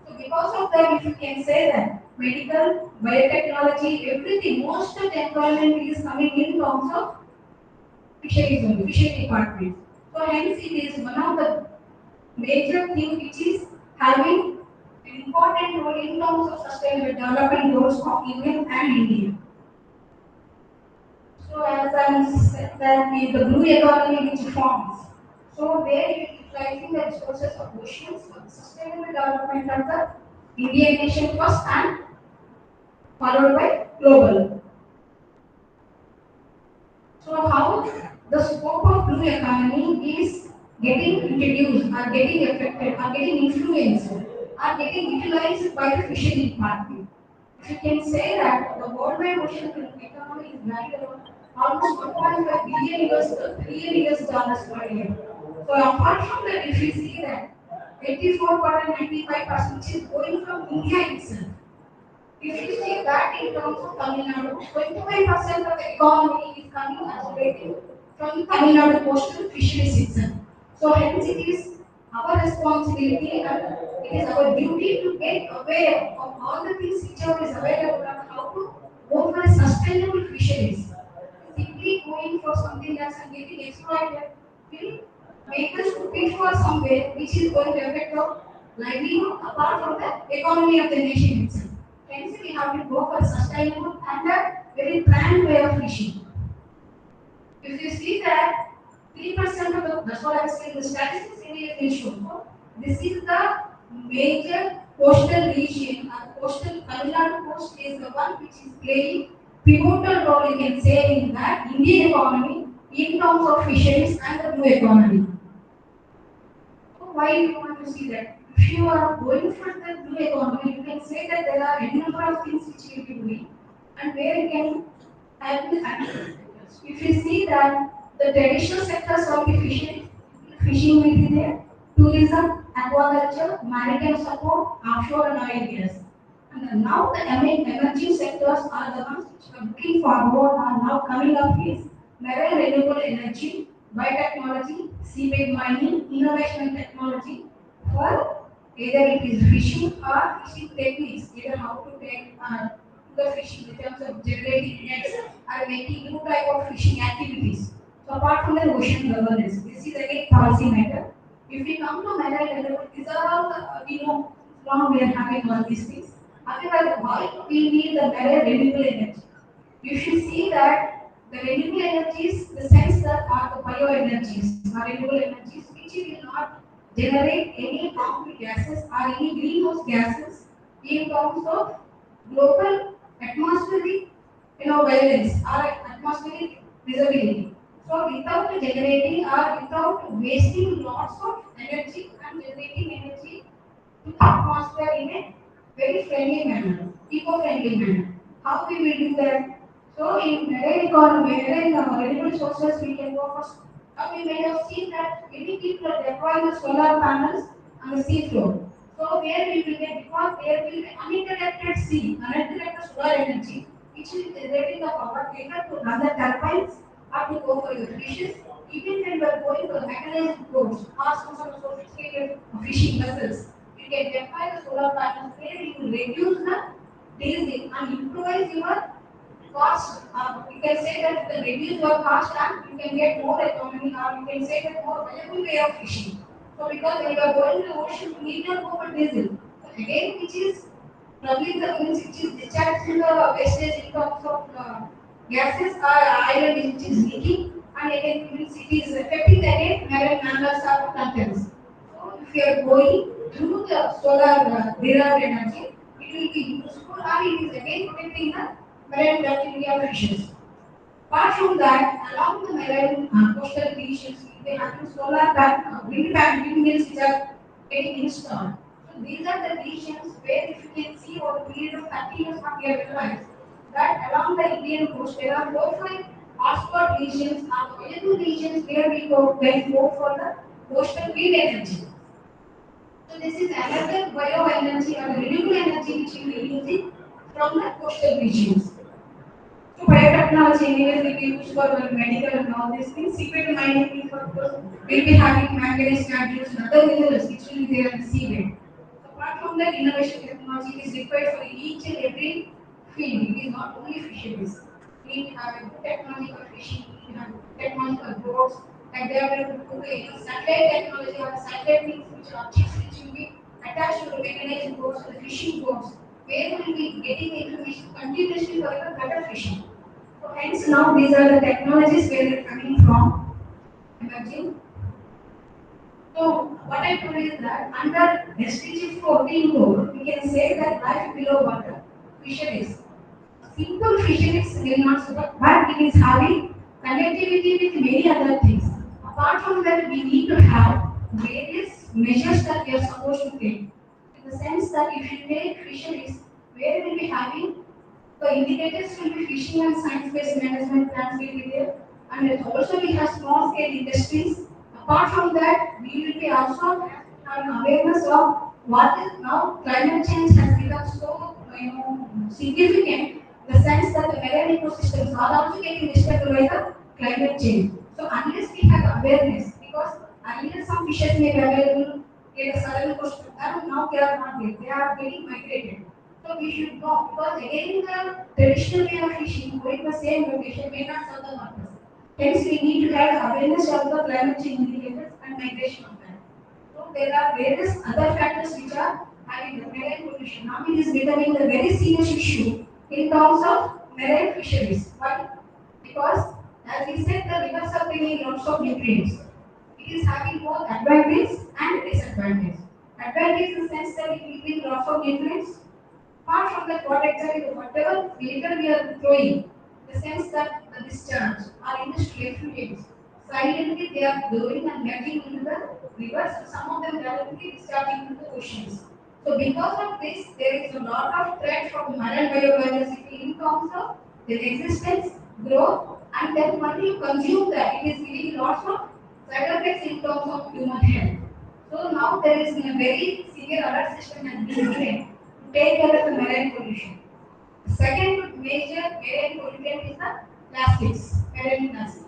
So because of that, if you can say that medical, biotechnology, everything, most of the employment is coming in terms of fisheries only, fishery department. So hence it is one of the major thing which is having an important role in terms of sustainable development goals of Union and India. So as I said that the blue economy which forms, so there you utilizing the resources of oceans for the sustainable development of the Indian nation first and followed by global. So how the scope of blue economy is getting introduced or getting affected or getting influenced or getting utilized by the fishery department. If you can say that the worldwide ocean economy is valued around almost 1.5 billion US dollars per year. So apart from that, if you see that 84.95% which is going from India itself, if you see that in terms of Tamil Nadu, 25% of the economy is coming accelerating from Tamil Nadu coastal fisheries itself. So hence it is our responsibility and it is our duty to get aware of all the things which are is available and how to go for a sustainable fisheries. Simply going for something that's getting exploited will make us to pay for somewhere which is going to affect our livelihood apart from the economy of the nation itself. Hence, we have to go for sustainable and a very planned way of fishing. If you see that 3% of the, that's what I was saying, the statistics India is shown. So this is the major coastal region, and coastal Tamil Nadu coast is the one which is playing pivotal role, you can say, in that Indian economy in terms of fisheries and the blue economy. So why you want to see that? If you are going for the blue economy, you can say that there are any number of things which you will be doing and where you can help the agriculture. If you see that the traditional sectors of the fishing will be there, tourism, aquaculture, maritime support, offshore and oil gas. And then now the emerging sectors are the ones which are looking forward are now coming up is marine renewable energy, biotechnology, seabed mining, innovation and technology for either it is fishing or fishing techniques, either how to take the fishing in terms of generating nets or making new type of fishing activities. So apart from the ocean governance, this is again policy matter. If we come to marine renewable, these are all we know long we are having all these things. However, why we need the marine renewable energy? You should see that the renewable energies, the sense that are the bioenergies or renewable energies, which will not generate any harmful gases or any greenhouse gases in terms of global atmospheric, violence or atmospheric visibility. So without generating or without wasting lots of energy and generating energy to the atmosphere in a very friendly manner, eco-friendly manner. How we will do that? So in marine economy, marine renewable sources, we can go for. We may have seen that many people are deploying the solar panels on the seafloor. So where we will get, because there will be uninterrupted sea, uninterrupted solar energy, which will be generating the power either to run the turbines or to go for the fishes. Even when we are going for the mechanized boats or some sophisticated fishing vessels, you can deploy the solar panels where you will reduce the diesel and improvise your cost. You can say that the reduce your cost and you can get more economy, or you can say that more valuable way of fishing. So because when you are going to the ocean, you need not go for diesel. So again, which is probably the means which is discharging the wastage in terms of gases or oil which is leaking, and again means it is affecting the again marine mammals or contents. So if you are going through the solar derived energy, it will be useful and it is again protecting the marine bacteria fishes. Apart from that, along the marine coastal regions, they have solar wind windmills which are getting installed. So these are the regions where if you can see over a period of 30 years what we have realized that along the Indian coast there are 4 5 hotspot regions and available regions where we go for the coastal wind energy. So this is another bioenergy or renewable energy which we will be using from the coastal regions. So biotechnology anyways will be used for medical and all these things. Seabed mining is of course will be having manganese nodules and other minerals which will be there in the seabed. So apart from that, innovation technology is required for each and every field. It is not only fisheries. We need to have a good technology for fishing, we need to have good technology for boats, like they are able to do satellite technology or satellite things which are chips which will be attached to the mechanized boats or the fishing boats, where we will be getting the information continuously for the better fishing. So hence now these are the technologies where they're coming from, emerging. So what I told is that under SDG 14 goal, we can say that life below water, fisheries. Simple fisheries will not support, but it is having connectivity with many other things. Apart from that, we need to have various measures that we are supposed to take. In the sense that if you take fisheries, where we will be having the indicators will be fishing and science-based management plans will be there, and it also we have small-scale industries. Apart from that, we will be also having awareness of what is now climate change has become so significant. The sense that the marine ecosystems are also getting disturbed by the climate change. So unless we have awareness, because earlier some fishes may be available in the southern coast, and now they are not there. They are getting migrated. So we should know because again the traditional way of fishing going the same location may not serve the purpose. Hence we need to have awareness of the climate change indicators and migration of that. So there are various other factors which are having the marine pollution. Now it is becoming a very serious issue in terms of marine fisheries. Why? Because as we said the rivers are bringing lots of nutrients. It is having both advantage and disadvantage. Advantage in the sense that it will bring lots of nutrients. Apart from that, what exactly, whatever litter we are throwing, the sense that the discharge or industrial effluents, silently they are going and getting into the rivers, some of them directly discharging into the oceans. So because of this, there is a lot of threat from marine biodiversity in terms of their existence, growth, and then when you consume that, it is giving lots of side effects in terms of human health. So now there is a very severe alert system has been given to take care of the marine pollution. The second major marine pollutant is the plastics, marine plastics.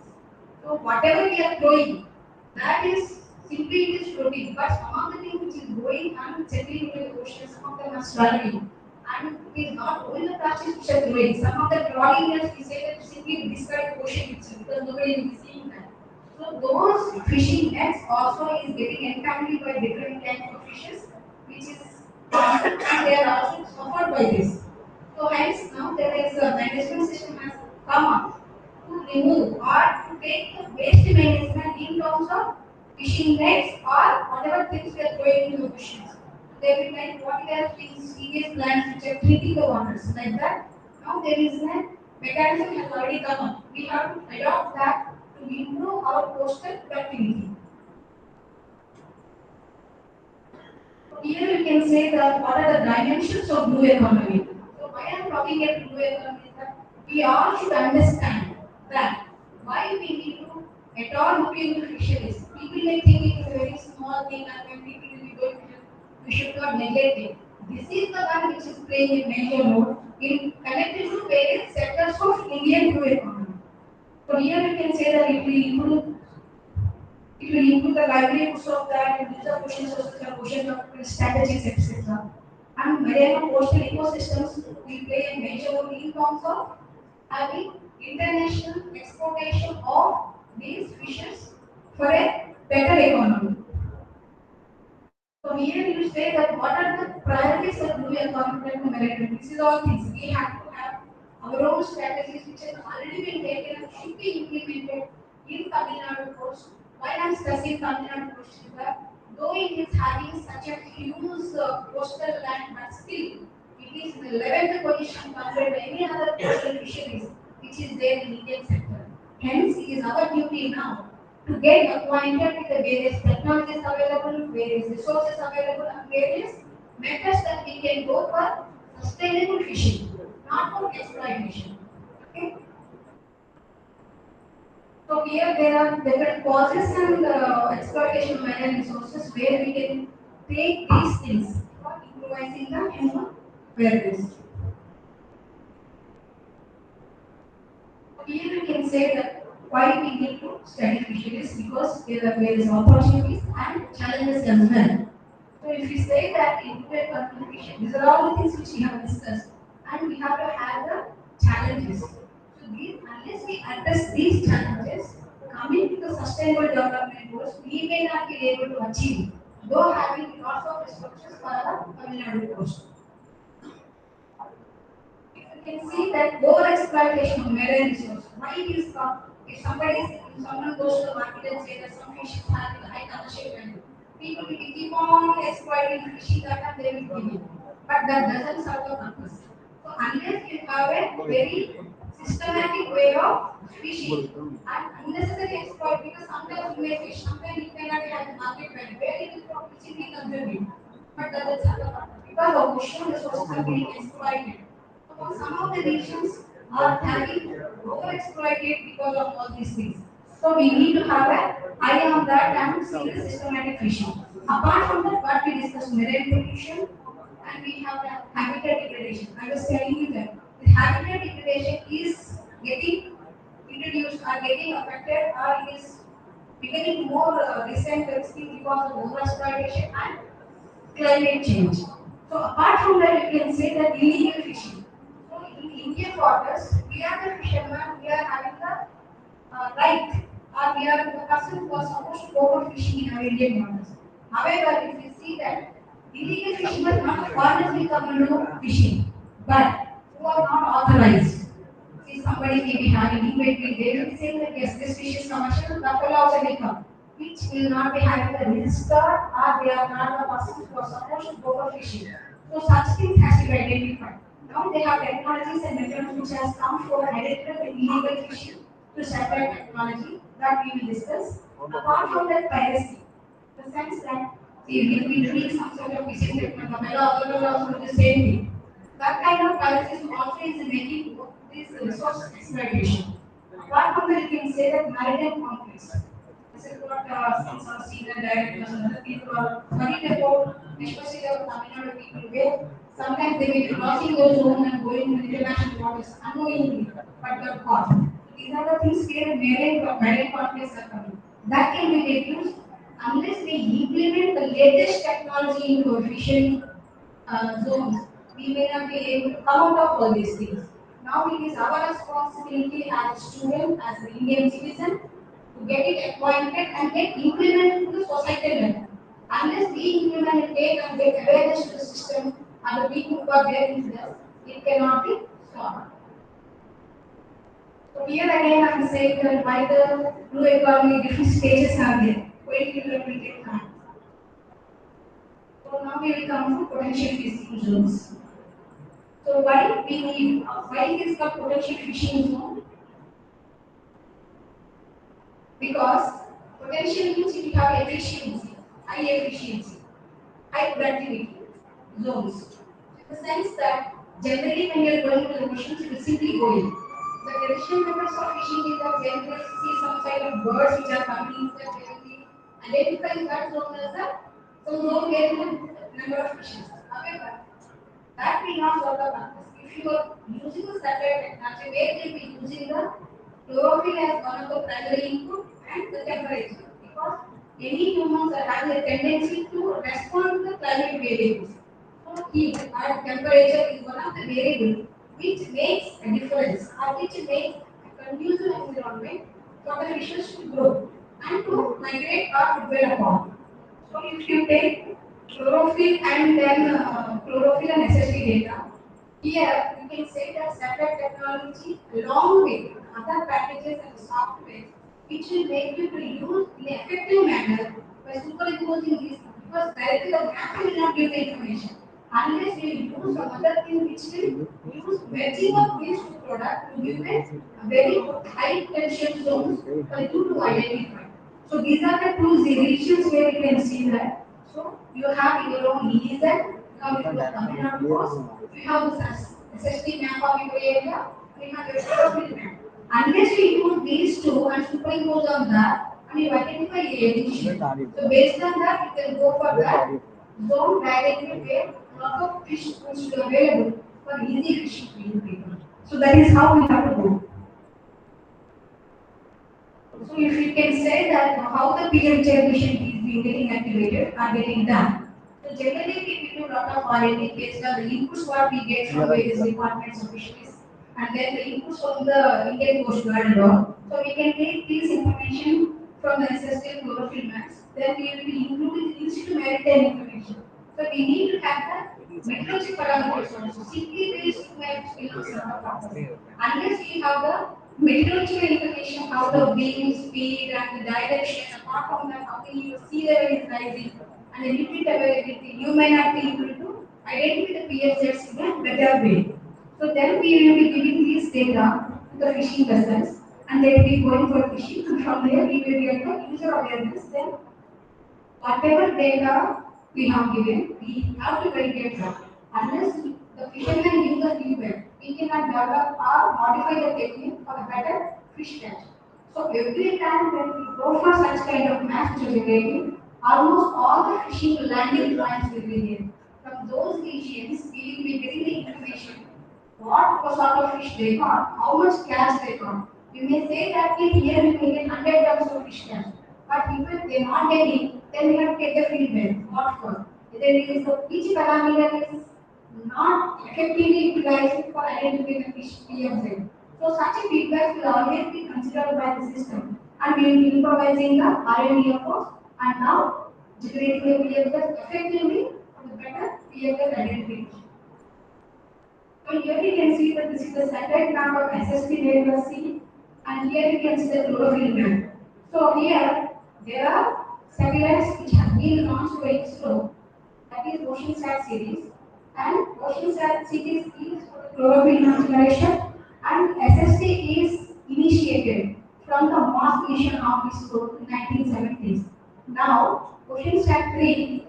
So whatever we are throwing, that is simply it is floating. But some of the things which is going and settling into the ocean, some of them are swallowing. And it is not only the plastics which are throwing. Some of the trawling nets we say that simply describe the ocean itself because nobody is seeing that. So those fishing nets also is getting entangled by different kinds of fishes, which is and they are also suffered by this. So hence now there is a management system has come up to remove or to take the waste management in terms of fishing nets or whatever things we are throwing into the oceans. They will like what we are seeing serious plants which are treating the waters like that. Now there is a mechanism has already come up. We have to adopt that to improve our coastal productivity. Here you can say that what are the dimensions of blue economy. So why I am talking about blue economy is that we all should understand that why we need to at all look into fisheries. People may think it is a very small thing and when people will be going to we should not neglect it. This is the one which is playing a major role in connected to various sectors of Indian blue economy. So here you can say that it will improve the livelihoods of that and user questions sources and ocean of strategies, etc. And marine coastal ecosystems will play a major role in terms of having international exportation of these fishes for a better economy. So here you say that what are the priorities of blue economy and maritime? This is all things we have to have our own strategies which have already been taken and should be implemented in Tamil Nadu coast. Why I'm stressing Tamil Nadu coast is that though it is having such a huge coastal land, but still it is in the 11th position compared to any other coastal fisheries which is there in Indian sector. Hence, it is our duty now to get acquainted with the various technologies available, various resources available, and various methods that we can go for sustainable fishing, not for exploitation. Okay? So here there are different causes and exploitation of marine resources where we can take these things for improvising the human awareness. Here we can say that why we need to study fisheries because there are various opportunities and challenges as well. So if we say that in communication, these are all the things which we have discussed, and we have to have the challenges. So these, unless we address these challenges, coming to the sustainable development goals, we may not be able to achieve, though having lots of restrictions for our Tamil Nadu coast. You can see that over exploitation of marine resources. Why it is if someone goes to the market and say that some fish is having high commercial value, people will keep on exploiting fishing that and they will give it. But that doesn't serve the purpose. So unless you have a very systematic way of fishing and unnecessary exploit because sometimes you may fish, sometimes you cannot have the market value. Where it is from fishing we consume it. But that doesn't serve the purpose because the ocean resources are being exploited. Some of the regions are having overexploited because of all these things. So we need to have an eye on that and see the systematic fishing. Apart from that, what we discussed marine pollution and we have the habitat degradation. I was telling you that the habitat degradation is getting introduced or getting affected or it is becoming more recent thing because of overexploitation and climate change. So apart from that, you can say that illegal fishing. So in Indian waters, we are the fishermen, we are having the right, or we are the person who are supposed to go for fishing in our Indian waters. However, if you see that illegal fishermen not foreigners will come and do fishing, but who are not authorized. See, somebody may be having in between, they will be saying that yes, this fish is commercial, that will also will come, which will not be having the register or they are not the persons who are supposed to go for fishing. So such things has to be identified. Now they have technologies and methods which has come for identifying the illegal fishing to separate technology that we will discuss. Apart from that piracy, the sense that see, if we doing some sort of fishing technology, other will also do the same thing. That kind of piracy also is making this resource exploitation. Apart from that, you can say that maritime conflicts. This is what some senior directors and other people are worried about, especially the Tamil Nadu people, where sometimes they may be crossing those zones and going to international waters unknowingly, but they're caught. These are the things where marine conflicts are coming. That can be reduced unless we implement the latest technology into our fishery zones, we may not be able to come out of all these things. Now it is our responsibility as a student, as an Indian citizen, to get it acquainted and get implemented to the societal level. Unless we implement it and get awareness to the system and the people who are there in this, it cannot be stopped. So here again I am saying that why the blue economy different stages are there. Wait till it will take time. So now we will come to potential fiscal zones. So why it is called potential fishing zone? Because potential means we have efficiency, high efficiency, high productivity zones. In the sense that generally when you are going to the oceans, you will simply go in. The traditional methods of fishing is that when they see some kind of birds which are coming inside, they will be identifying that zone as a some zone where the number of fishes. However, that will not solve the purpose. If you are using the satellite technology, where they will be using the chlorophyll as one of the primary input and the temperature. Because any humans are having a tendency to respond to the climate variables. So heat and temperature is one of the variables which makes a difference or which makes a conducive environment for the fishes to grow and to migrate or to dwell upon. So if you take chlorophyll and then chlorophyll and SST data, here you can say that satellite technology along with other packages and software which will make you to use in an effective manner by superimposing these because directly the map will not give the information unless you use some other thing which will use merging of these two products to give a very high potential zones for you to identify. So these are the two regions where you can see that. So you have your own lease that you have your Tamil Nadu coast, you have this SST map of your area, you have your geographical map. Unless you use these two and superimpose on that, and you identify a issue. So based on that, you can go for that zone directly where lot of fish is available for easy fishing for you people. So that is how we have to go. So if you can say that how the PM generation is being getting activated are getting done. So generally we do a lot of R&D based on the inputs what we get from various departments of fisheries and then the inputs from the Indian Coast Guard and all. So we can take this information from the ancestral chlorophyll maps. Then we will be including the institute maritime information. So we need to have the meteorological parameters also. Simply based maps will not serve the purpose. Unless you have the meteorological information, how the wind speed and the direction, apart from that, how the sea level is rising and the liquid availability, you may not be able to identify the PFZs in a better way. So then we will be giving these data to the fishing vessels and they will be going for fishing and from there we will get the user awareness. Then whatever data we have given, we have to validate that. Unless the fisherman gives the feedback, we cannot develop or modify the technique for a better fish catch. So every time when we go for such kind of mass generating, almost all the fishing landing points will be there. From those regions, we will be getting the information what sort of fish they caught, how much catch they caught. You may say that here we may get 100 tons of fish catch, but if they are not getting, then we have to take the feedback. What for? Whether it is the each parameter is not effectively utilized for identifying the fish PFZ. So such a feedback will always be considered by the system, and we will be improvising the R&D efforts and now generating the PFZ effectively for the better PFZ identification. So here you can see that this is the satellite map of SST data C, and here you can see the chlorophyll map. So here there are satellites which have been launched by ISRO, that is OceanSat series, and OceanSat series is for the chlorophyll map generation, and SST is initiated from the Mars mission of ISRO in 1970s. Now OceanSat 3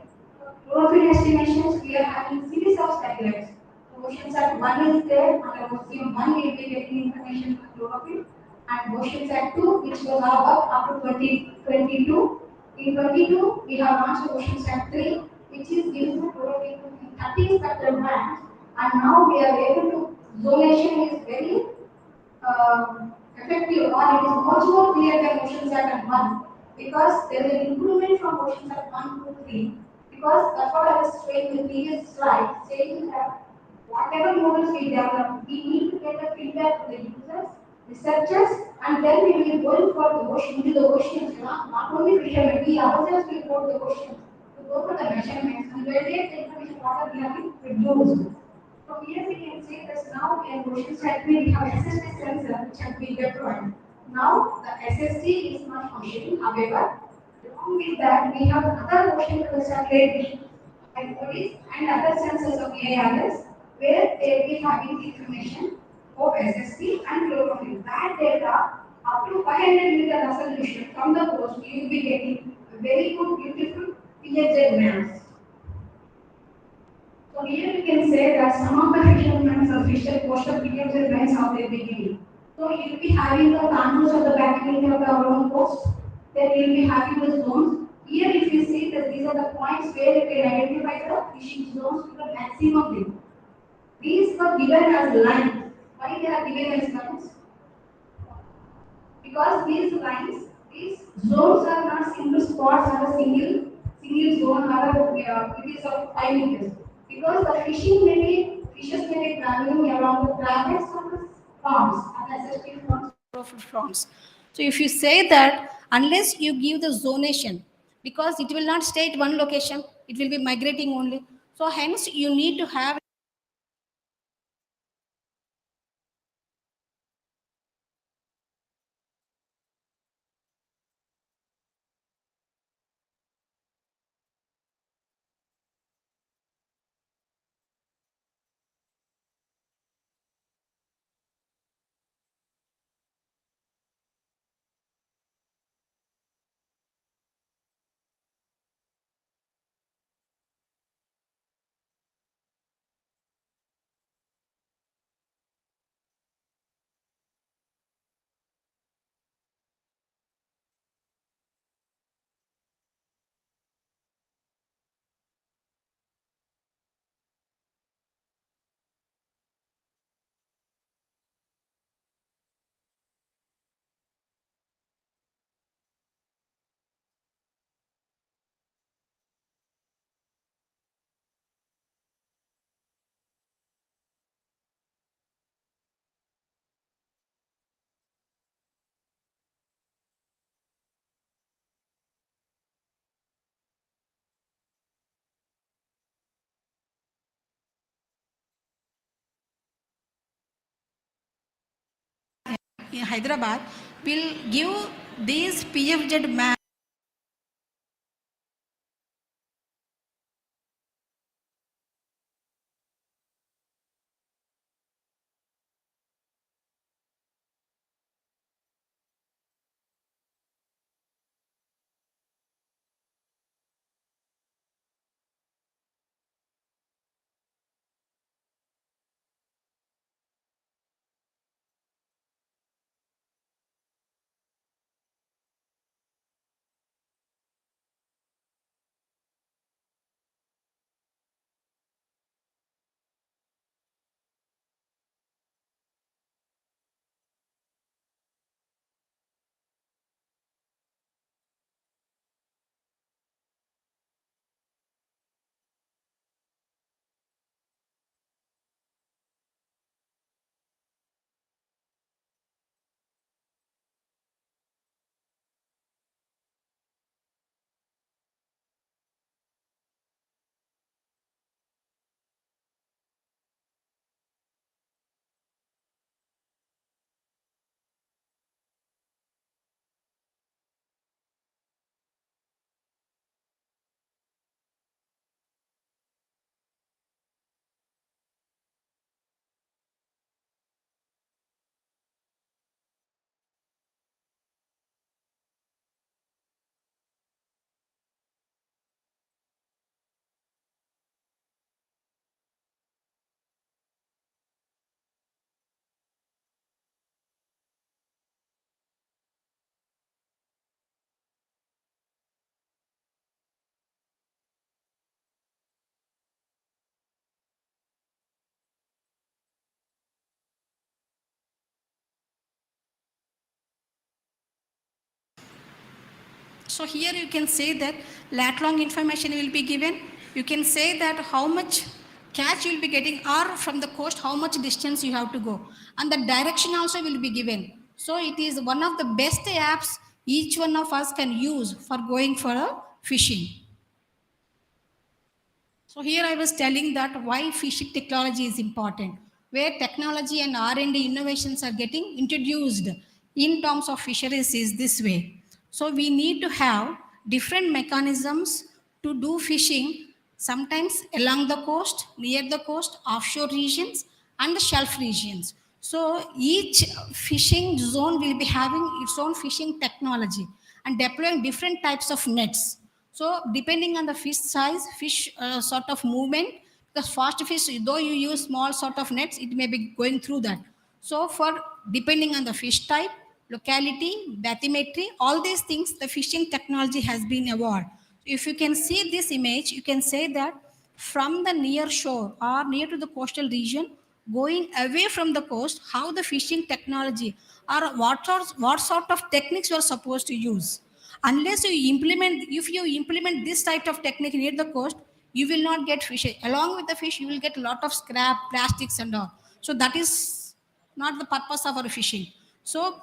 chlorophyll estimations, we are having series of satellites. OceanSat 1 is there, and Ocean 1 will be getting information on chlorophyll, and OceanSat 2, which will have up to 2022. In 22, we have launched OceanSat 3, which is giving the chlorophyll in 13 spectral bands, and now we are able to, zonation is very effective or it is much more clear than OceanSat 1 because there is an improvement from OceanSat 1 to 3 because that's what I was saying in the previous slide saying that whatever models we develop we need to get the feedback from the users, researchers and then we will be going for the ocean into the oceans not only fishermen we ourselves will go to the oceans to go for the measurements and validate the information what we have been produced. So here we can see that now in OceanSat we have SST sensor which has been deployed. Now the SST is not functioning. However, along with that we have other ocean satellite and bodies and other sensors of ARS where they will be having information of SSP and chlorophyll. That data up to 500 meter resolution from the coast, you will be getting very good, beautiful PHZ maps. So here you can say that some of the fishermen or fisher coastal PHZ lines how they begin. So you will be having the contours of the bacteria of the own coast. Then you will be having the zones. Here if you see that these are the points where you can identify the fishing zones to the maximum depth. These were given as lines. Why they are given as lines? Because these lines, these zones are not single spots or a single zone or it is of 5 meters. Because the fishes may be traveling along the tracks of the farms, unnecessary farms. So if you say that unless you give the zonation, because it will not stay at one location, it will be migrating only. So hence you need to have in Hyderabad will give these PFZ map. So here you can say that lat long information will be given. You can say that how much catch you will be getting or from the coast how much distance you have to go. And the direction also will be given. So it is one of the best apps each one of us can use for going for a fishing. So here I was telling that why fishing technology is important, where technology and R&D innovations are getting introduced in terms of fisheries is this way. So we need to have different mechanisms to do fishing sometimes along the coast, near the coast, offshore regions, and the shelf regions. So each fishing zone will be having its own fishing technology and deploying different types of nets. So depending on the fish size, fish sort of movement, because fast fish, though you use small sort of nets, it may be going through that. So for depending on the fish type, locality, bathymetry, all these things, the fishing technology has been evolved. If you can see this image, you can say that from the near shore or near to the coastal region, going away from the coast, how the fishing technology or what sort of techniques you are supposed to use. Unless you implement, if you implement this type of technique near the coast, you will not get fish. Along with the fish, you will get a lot of scrap, plastics, and all. So that is not the purpose of our fishing. So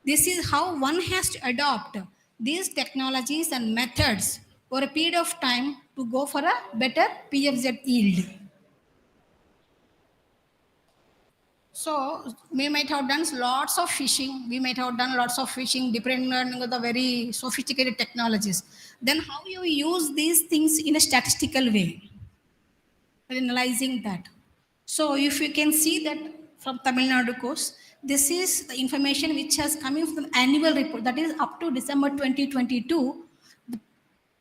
this is how one has to adopt these technologies and methods for a period of time to go for a better PFZ yield. So we might have done lots of fishing. We might have done lots of fishing depending on the very sophisticated technologies. Then how you use these things in a statistical way, analyzing that. So if you can see that from Tamil Nadu coast, this is the information which has coming from the annual report, that is up to December 2022. The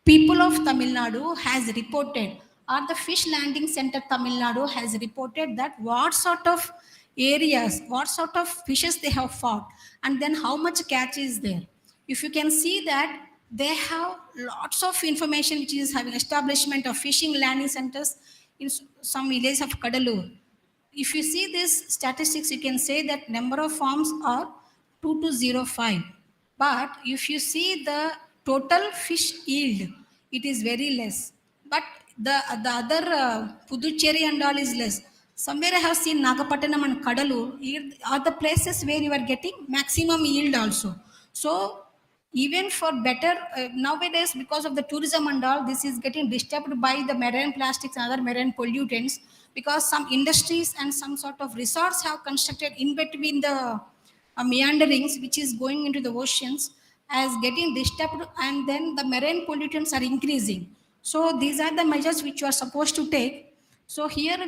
people of Tamil Nadu has reported, or the fish landing center Tamil Nadu has reported that what sort of areas, what sort of fishes they have fought, and then how much catch is there. If you can see that they have lots of information which is having establishment of fishing landing centers in some villages of Kadalur. If you see this statistics, you can say that number of farms are 2205. But if you see the total fish yield, it is very less. But the other Puducherry and all is less. Somewhere I have seen Nagapattinam and Kadalur are the places where you are getting maximum yield also. So even for better nowadays, because of the tourism and all, this is getting disturbed by the marine plastics and other marine pollutants, because some industries and some sort of resorts have constructed in between the meanderings which is going into the oceans as getting disturbed, and then the marine pollutants are increasing. So these are the measures which you are supposed to take. So here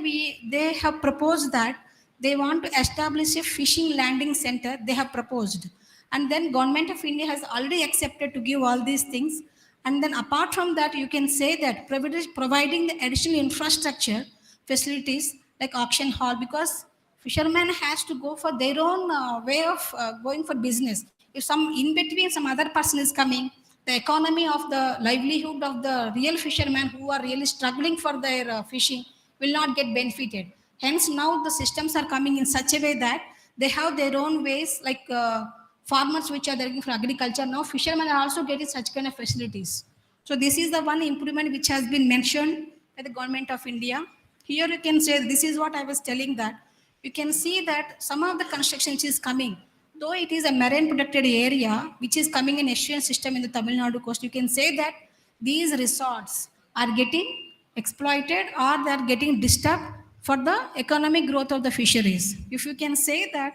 they have proposed that they want to establish a fishing landing center, they have proposed. And then government of India has already accepted to give all these things. And then apart from that, you can say that providing the additional infrastructure facilities like auction hall, because fishermen has to go for their own way of going for business. If some in between some other person is coming, the economy of the livelihood of the real fishermen who are really struggling for their fishing will not get benefited. Hence now the systems are coming in such a way that they have their own ways, like farmers which are working for agriculture. Now fishermen are also getting such kind of facilities. So this is the one improvement which has been mentioned by the government of India. Here you can say, this is what I was telling, that you can see that some of the construction which is coming, though it is a marine protected area which is coming in estuarine system in the Tamil Nadu coast, you can say that these resorts are getting exploited or they are getting disturbed for the economic growth of the fisheries. If you can say that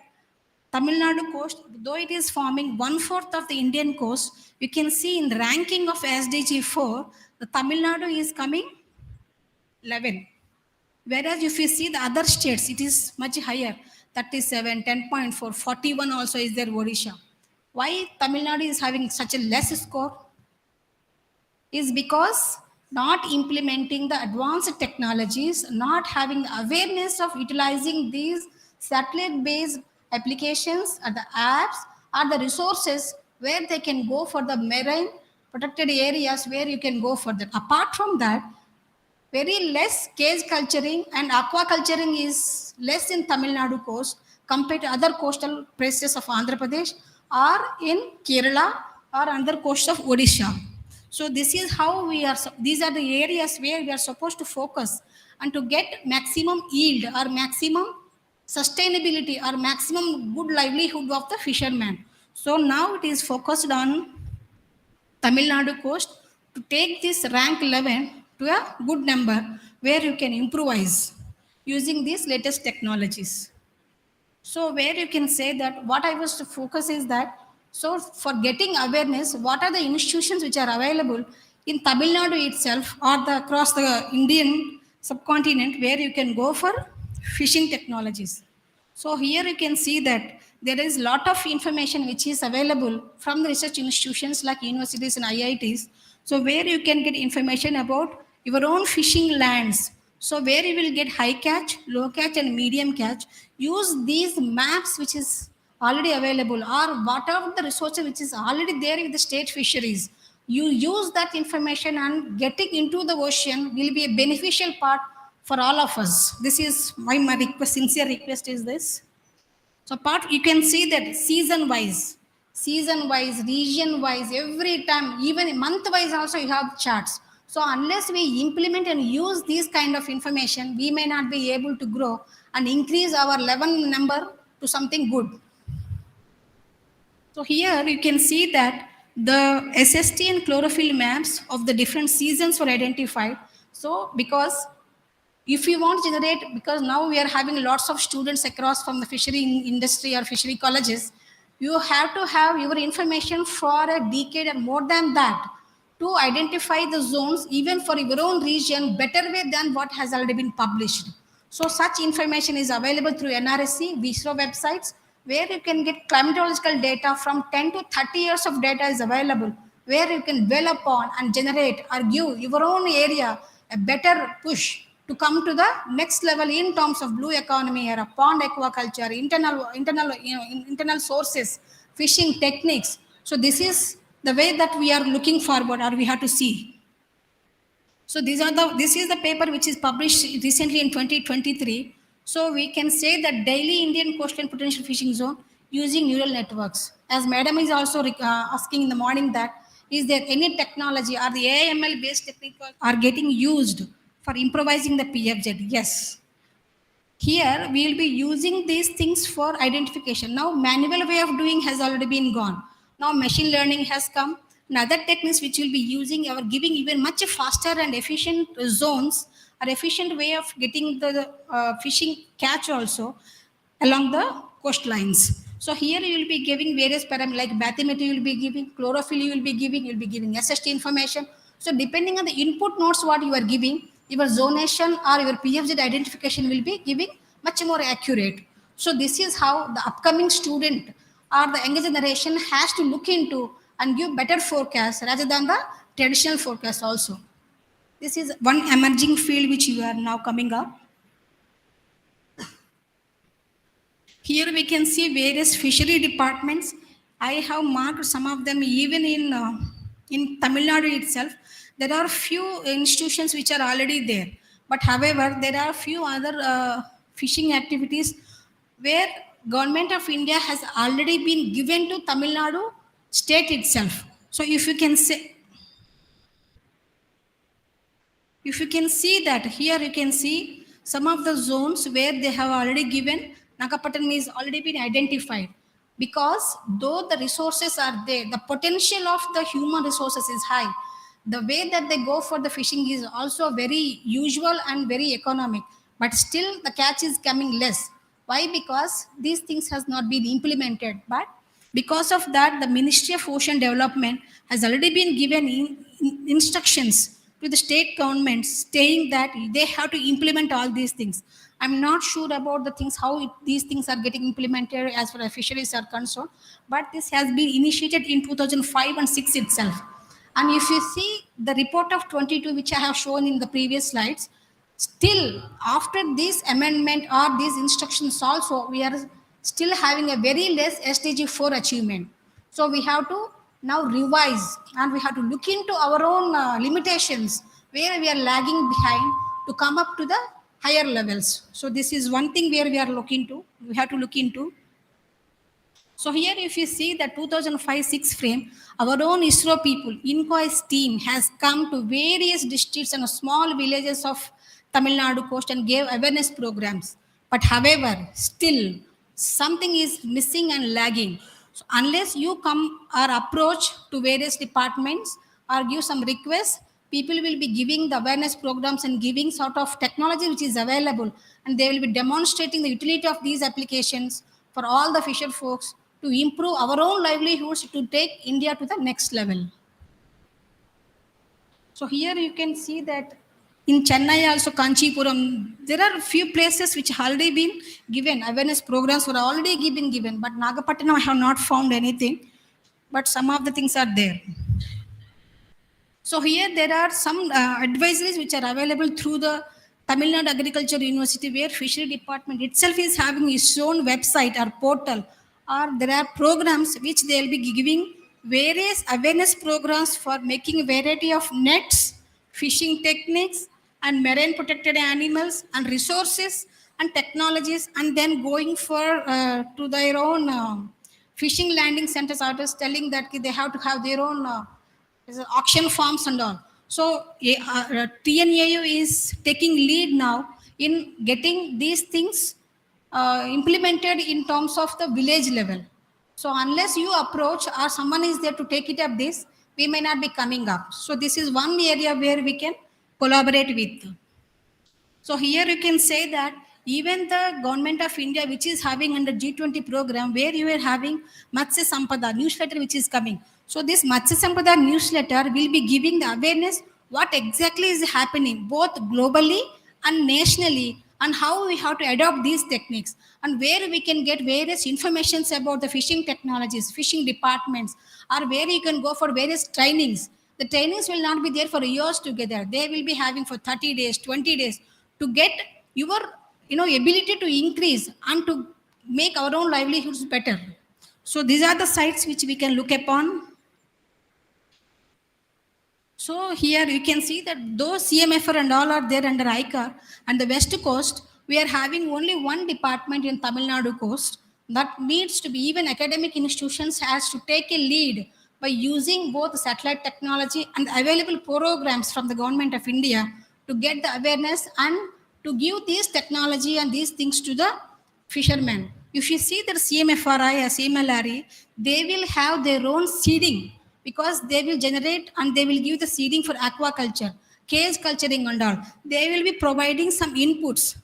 Tamil Nadu coast, though it is forming one-fourth of the Indian coast, you can see in the ranking of SDG 4, the Tamil Nadu is coming 11. Whereas if you see the other states, it is much higher, 37, 10.4, 41 also is there, Odisha. Why Tamil Nadu is having such a less score? Is because not implementing the advanced technologies, not having awareness of utilizing these satellite-based applications or the apps or the resources where they can go for the marine protected areas where you can go for that. Apart from that, very less cage culturing and aquaculturing is less in Tamil Nadu coast compared to other coastal places of Andhra Pradesh or in Kerala or other coast of Odisha. So this is how we are, these are the areas where we are supposed to focus and to get maximum yield or maximum sustainability or maximum good livelihood of the fisherman. So now it is focused on Tamil Nadu coast to take this rank 11 to a good number where you can improvise using these latest technologies. So where you can say that what I was to focus is that, so for getting awareness, what are the institutions which are available in Tamil Nadu itself or across the Indian subcontinent where you can go for fishing technologies. So here you can see that there is lot of information which is available from the research institutions like universities and IITs. So where you can get information about your own fishing lands. So where you will get high catch, low catch and medium catch. Use these maps which is already available or whatever the resources which is already there with the state fisheries. You use that information and getting into the ocean will be a beneficial part for all of us. This is my request, sincere request is this. So part you can see that season wise, region wise, every time, even month wise also you have charts. So unless we implement and use these kind of information, we may not be able to grow and increase our level number to something good. So here you can see that the SST and chlorophyll maps of the different seasons were identified. So because if you want to generate, because now we are having lots of students across from the fishery industry or fishery colleges, you have to have your information for a decade and more than that to identify the zones even for your own region better way than what has already been published. So such information is available through NRSC, ISRO websites, where you can get climatological data from 10 to 30 years of data is available, where you can dwell upon and generate or give your own area a better push to come to the next level in terms of blue economy or a pond aquaculture, internal sources, fishing techniques. So this is the way that we are looking forward or we have to see. So this is the paper which is published recently in 2023. So we can say that daily Indian coastal potential fishing zone using neural networks. As madam is also asking in the morning that is there any technology or the AML based techniques are getting used for improvising the PFZ? Yes. Here we will be using these things for identification. Now manual way of doing has already been gone. Now machine learning has come. And other techniques which will be using are giving even much faster and efficient zones or efficient way of getting the fishing catch also along the coastlines. So here you will be giving various parameters like bathymetry you will be giving, chlorophyll you will be giving SST information. So depending on the input nodes what you are giving, your zonation or your PFZ identification will be giving much more accurate. So this is how the upcoming student or the younger generation has to look into and give better forecast rather than the traditional forecast also. This is one emerging field which you are now coming up. Here we can see various fishery departments. I have marked some of them even in Tamil Nadu itself. There are few institutions which are already there. But however, there are few other fishing activities where government of India has already been given to Tamil Nadu state itself. So if you can see that here you can see some of the zones where they have already given Nagapattinam is already been identified, because though the resources are there, the potential of the human resources is high. The way that they go for the fishing is also very usual and very economic, but still the catch is coming less. Why? Because these things has not been implemented. But because of that, the Ministry of Ocean Development has already been given instructions to the state governments saying that they have to implement all these things. I'm not sure about the things, how these things are getting implemented as far as fisheries are concerned, but this has been initiated in 2005 and 6 itself. And if you see the report of 22, which I have shown in the previous slides, still after this amendment or these instructions also, we are still having a very less SDG 4 achievement. So we have to now revise and we have to look into our own limitations where we are lagging behind to come up to the higher levels. So this is one thing where we have to look into. So here if you see the 2005-6 frame, our own ISRO people, INCOI's team has come to various districts and small villages of Tamil Nadu coast and gave awareness programs. But however, still something is missing and lagging. So unless you come or approach to various departments or give some requests, people will be giving the awareness programs and giving sort of technology which is available, and they will be demonstrating the utility of these applications for all the fisher folks to improve our own livelihoods to take India to the next level. So here you can see that in Chennai also Kanchipuram, there are few places which already been given, awareness programs were already been given, but Nagapattinam I have not found anything, but some of the things are there. So here there are some advisories which are available through the Tamil Nadu Agriculture University, where Fishery Department itself is having its own website or portal, or there are programs which they will be giving various awareness programs for making a variety of nets, fishing techniques, and marine protected animals and resources and technologies, and then going for to their own fishing landing centers. Artists telling that they have to have their own. There's auction farms and all. So TNAU is taking lead now in getting these things implemented in terms of the village level. So unless you approach or someone is there to take it up this, we may not be coming up. So this is one area where we can collaborate with. So here you can say that even the government of India, which is having under G20 program, where you are having Matsya Sampada newsletter, which is coming. So this Matsya Sampada newsletter will be giving the awareness what exactly is happening both globally and nationally, and how we have to adopt these techniques, and where we can get various informations about the fishing technologies, fishing departments, or where you can go for various trainings. The trainings will not be there for years together. They will be having for 30 days, 20 days, to get your ability to increase and to make our own livelihoods better. So these are the sites which we can look upon. So here you can see that those CMFR and all are there under ICAR, and the West Coast, we are having only one department in Tamil Nadu coast. That needs to be, even academic institutions has to take a lead by using both satellite technology and available programs from the government of India to get the awareness and to give this technology and these things to the fishermen. If you see the CMFRI or CMLRE, they will have their own seeding, because they will generate and they will give the seeding for aquaculture, cage culturing and all. They will be providing some inputs,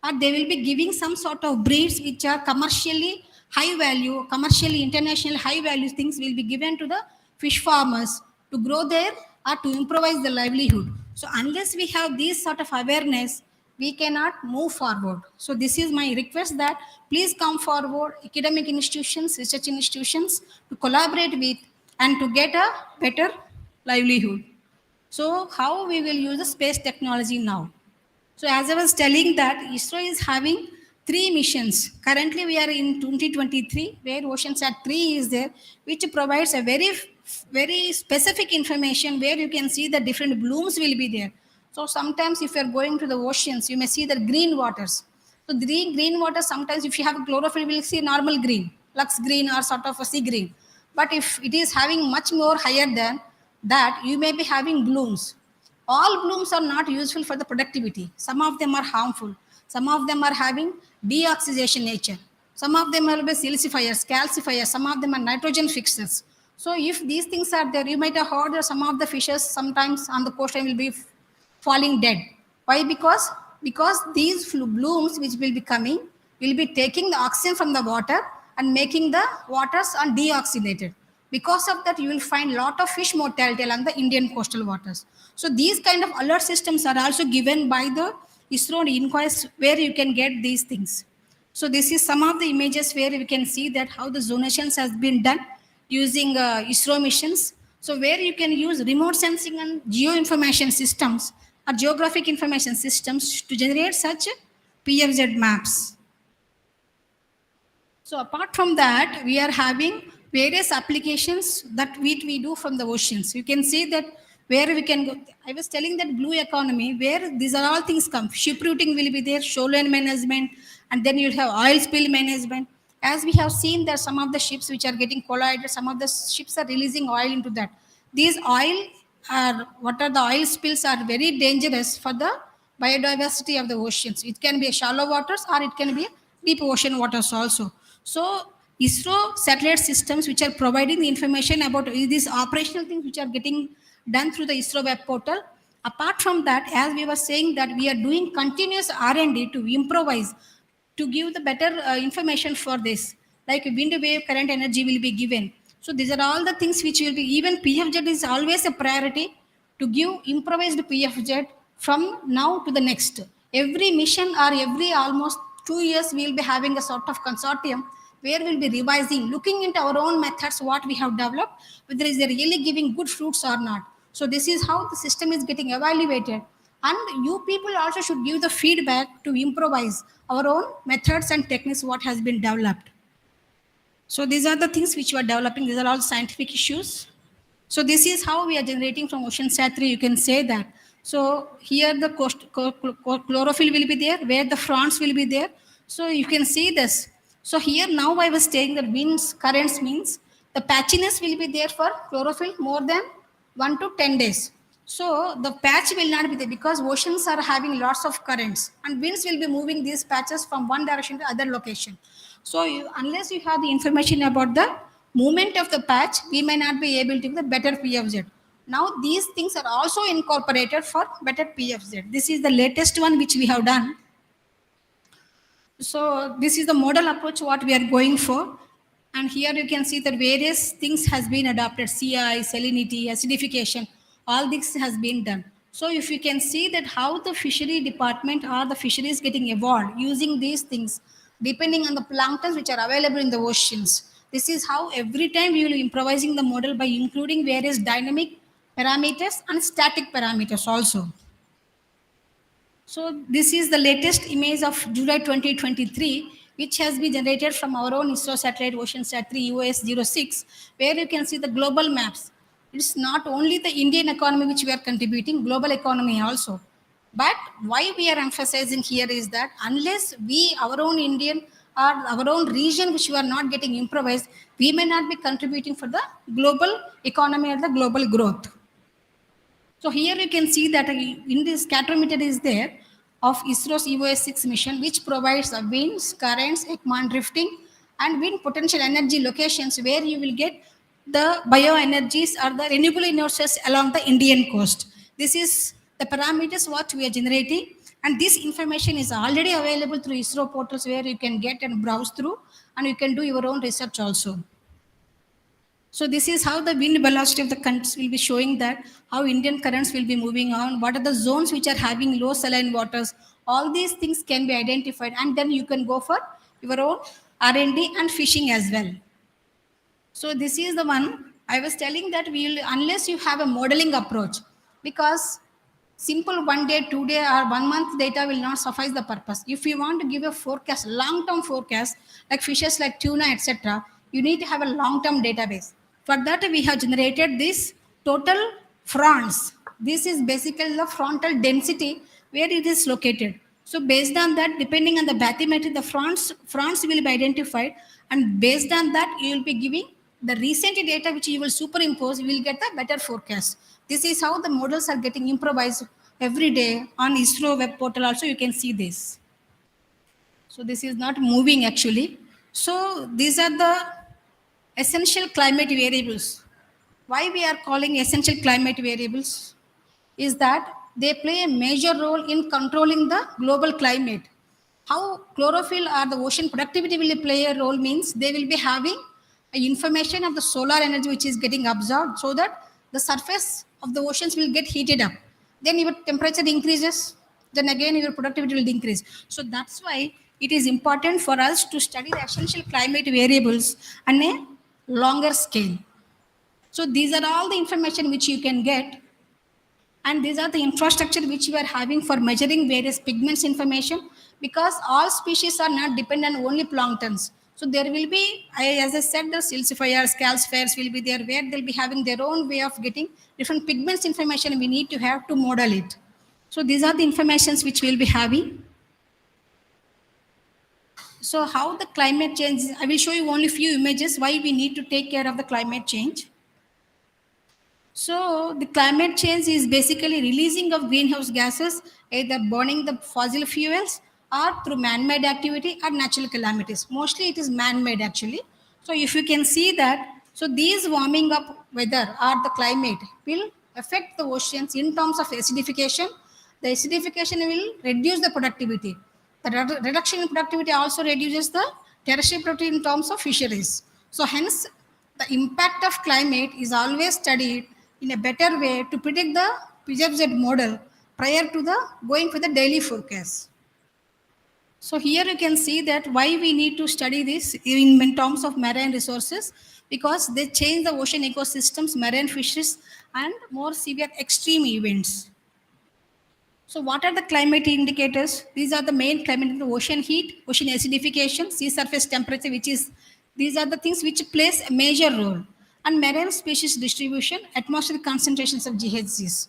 or they will be giving some sort of breeds which are commercially high value, commercially international high value things will be given to the fish farmers to grow there or to improvise the livelihood. So unless we have this sort of awareness, we cannot move forward. So this is my request that please come forward, academic institutions, research institutions, to collaborate with and to get a better livelihood. So how we will use the space technology now? So as I was telling that ISRO is having 3 missions. Currently we are in 2023, where OceanSat-3 is there, which provides a very specific information where you can see the different blooms will be there. So sometimes if you are going to the oceans, you may see the green waters. So green water, sometimes if you have chlorophyll, you will see normal green, lux green or sort of a sea green. But if it is having much more higher than that, you may be having blooms. All blooms are not useful for the productivity. Some of them are harmful. Some of them are having deoxidation nature. Some of them will be silicifiers, calcifiers. Some of them are nitrogen fixers. So if these things are there, you might have heard that some of the fishes sometimes on the coastline will be falling dead. Why? Because these blooms which will be coming will be taking the oxygen from the water and making the waters undeoxygenated. Because of that, you will find lot of fish mortality along the Indian coastal waters. So these kind of alert systems are also given by the ISRO inquest, where you can get these things. So this is some of the images where we can see that how the zonations has been done using ISRO missions. So where you can use remote sensing and geo information systems or geographic information systems to generate such PFZ maps. So apart from that, we are having various applications that we do from the oceans. You can see that where we can go. I was telling that blue economy, where these are all things come. Ship routing will be there, shoreline management, and then you'll have oil spill management. As we have seen that some of the ships which are getting collided, some of the ships are releasing oil into that. These oil are, what are the oil spills are very dangerous for the biodiversity of the oceans. It can be shallow waters or it can be deep ocean waters also. So ISRO satellite systems which are providing the information about these operational things which are getting done through the ISRO web portal. Apart from that, as we were saying that we are doing continuous R&D to improvise, to give the better information for this, like wind wave current energy will be given. So these are all the things which will be, even PFZ is always a priority to give improvised PFZ from now to the next. Every mission or every almost 2 years, we will be having a sort of consortium where we'll be revising, looking into our own methods, what we have developed, whether is they really giving good fruits or not. So this is how the system is getting evaluated. And you people also should give the feedback to improvise our own methods and techniques, what has been developed. So these are the things which we are developing. These are all scientific issues. So this is how we are generating from OceanSat 3. You can say that. So here the chlorophyll will be there, where the fronds will be there. So you can see this. So here now I was saying that winds, currents means the patchiness will be there for chlorophyll more than 1 to 10 days. So the patch will not be there because oceans are having lots of currents and winds will be moving these patches from one direction to other location. So unless you have the information about the movement of the patch, we may not be able to give the better PFZ. Now these things are also incorporated for better PFZ. This is the latest one which we have done. So this is the model approach what we are going for. And here you can see that various things has been adopted, CI, salinity, acidification, all this has been done. So if you can see that how the fishery department or the fisheries getting evolved using these things, depending on the planktons which are available in the oceans. This is how every time we will be improvising the model by including various dynamic parameters and static parameters also. So this is the latest image of July 2023, which has been generated from our own ISRO satellite OceanSat 3 US-06, where you can see the global maps. It's not only the Indian economy which we are contributing, global economy also. But why we are emphasizing here is that unless we, our own Indian or our own region which we are not getting improvised, we may not be contributing for the global economy or the global growth. So here you can see that in this scatometer is there of ISRO's EOS-6 mission, which provides winds, currents, Ekman drifting, and wind potential energy locations where you will get the bioenergies or the renewable resources along the Indian coast. This is the parameters what we are generating, and this information is already available through ISRO portals where you can get and browse through, and you can do your own research also. So this is how the wind velocity of the currents will be showing that how Indian currents will be moving on, what are the zones which are having low saline waters. All these things can be identified and then you can go for your own R&D and fishing as well. So this is the one I was telling that unless you have a modeling approach, because simple 1 day, 2 day or 1 month data will not suffice the purpose. If you want to give a forecast, long-term forecast, like fishes like tuna, etc., you need to have a long-term database. For that, we have generated this total fronts. This is basically the frontal density where it is located. So based on that, depending on the bathymetry, the fronts will be identified, and based on that, you will be giving the recent data which you will superimpose, you will get a better forecast. This is how the models are getting improvised every day on ISRO web portal. Also, you can see this. So this is not moving actually. So these are the essential climate variables. Why we are calling essential climate variables is that they play a major role in controlling the global climate. How chlorophyll or the ocean productivity will play a role means they will be having information of the solar energy which is getting absorbed so that the surface of the oceans will get heated up. Then your temperature increases, then again your productivity will increase. So that's why it is important for us to study the essential climate variables on a longer scale. So these are all the information which you can get, and these are the infrastructure which we are having for measuring various pigments information, because all species are not dependent on only planktons. So there will be, as I said, the silcifiers, calcifiers will be there where they'll be having their own way of getting different pigments information we need to have to model it. So these are the informations which we'll be having. So how the climate change, I will show you only few images why we need to take care of the climate change. So the climate change is basically releasing of greenhouse gases, either burning the fossil fuels or through man-made activity or natural calamities. Mostly it is man-made actually. So if you can see that, so these warming up weather or the climate will affect the oceans in terms of acidification. The acidification will reduce the productivity. The reduction in productivity also reduces the terrestrial productivity in terms of fisheries. So hence, the impact of climate is always studied in a better way to predict the PZZ model prior to the going for the daily forecast. So here you can see that why we need to study this in terms of marine resources, because they change the ocean ecosystems, marine fishes, and more severe extreme events. So what are the climate indicators? These are the main climate indicators: ocean heat, ocean acidification, sea surface temperature, which is, these are the things which plays a major role. And marine species distribution, atmospheric concentrations of GHGs.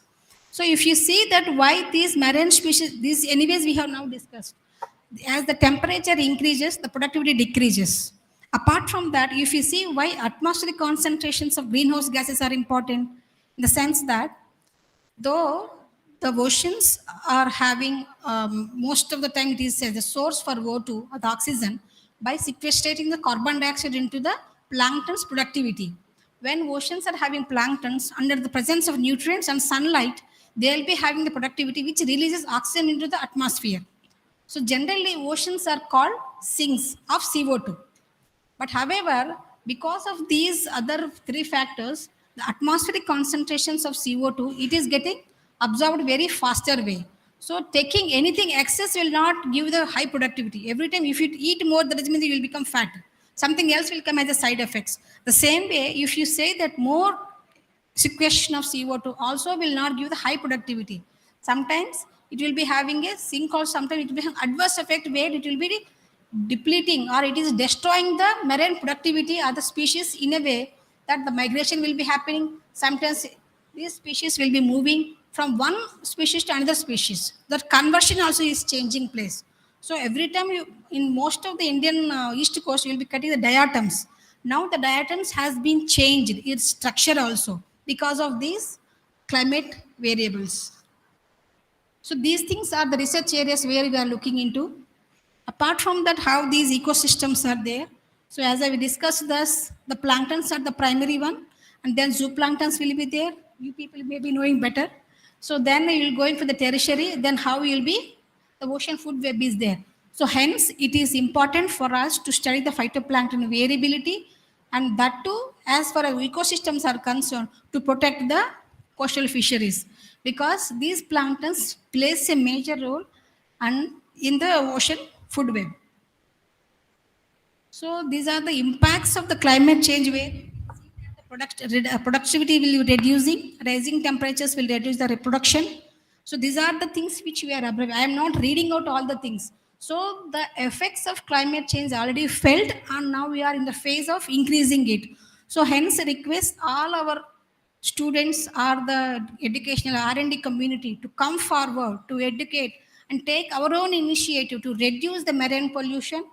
So if you see that why these marine species, these anyways we have now discussed, as the temperature increases, the productivity decreases. Apart from that, if you see why atmospheric concentrations of greenhouse gases are important, in the sense that though the oceans are having most of the time it is the source for O2 or the oxygen by sequestrating the carbon dioxide into the plankton's productivity. When oceans are having planktons under the presence of nutrients and sunlight, they will be having the productivity which releases oxygen into the atmosphere. So generally oceans are called sinks of CO2. But however, because of these other three factors, the atmospheric concentrations of CO2, it is getting absorbed very faster way. So taking anything excess will not give the high productivity. Every time if you eat more, that means you will become fat. Something else will come as a side effects. The same way, if you say that more sequestration of CO2 also will not give the high productivity. Sometimes it will be having a sink, or sometimes it will be an adverse effect where it will be depleting or it is destroying the marine productivity or the species in a way that the migration will be happening. Sometimes these species will be moving from one species to another species. The conversion also is changing place. So every time you, in most of the Indian east coast, you will be cutting the diatoms. Now the diatoms has been changed, its structure also, because of these climate variables. So these things are the research areas where we are looking into. Apart from that, how these ecosystems are there. So as I discussed this, the planktons are the primary one, and then zooplanktons will be there. You people may be knowing better. So then you will go in for the tertiary, then how you will be, the ocean food web is there. So hence it is important for us to study the phytoplankton variability, and that too as far as ecosystems are concerned, to protect the coastal fisheries, because these planktons plays a major role and in the ocean food web. So these are the impacts of the climate change where the productivity will be reducing, rising temperatures will reduce the reproduction. So these are the things which we are I am not reading out all the things. So the effects of climate change already felt, and now we are in the phase of increasing it. So hence request all our students or the educational R&D community to come forward to educate and take our own initiative to reduce the marine pollution,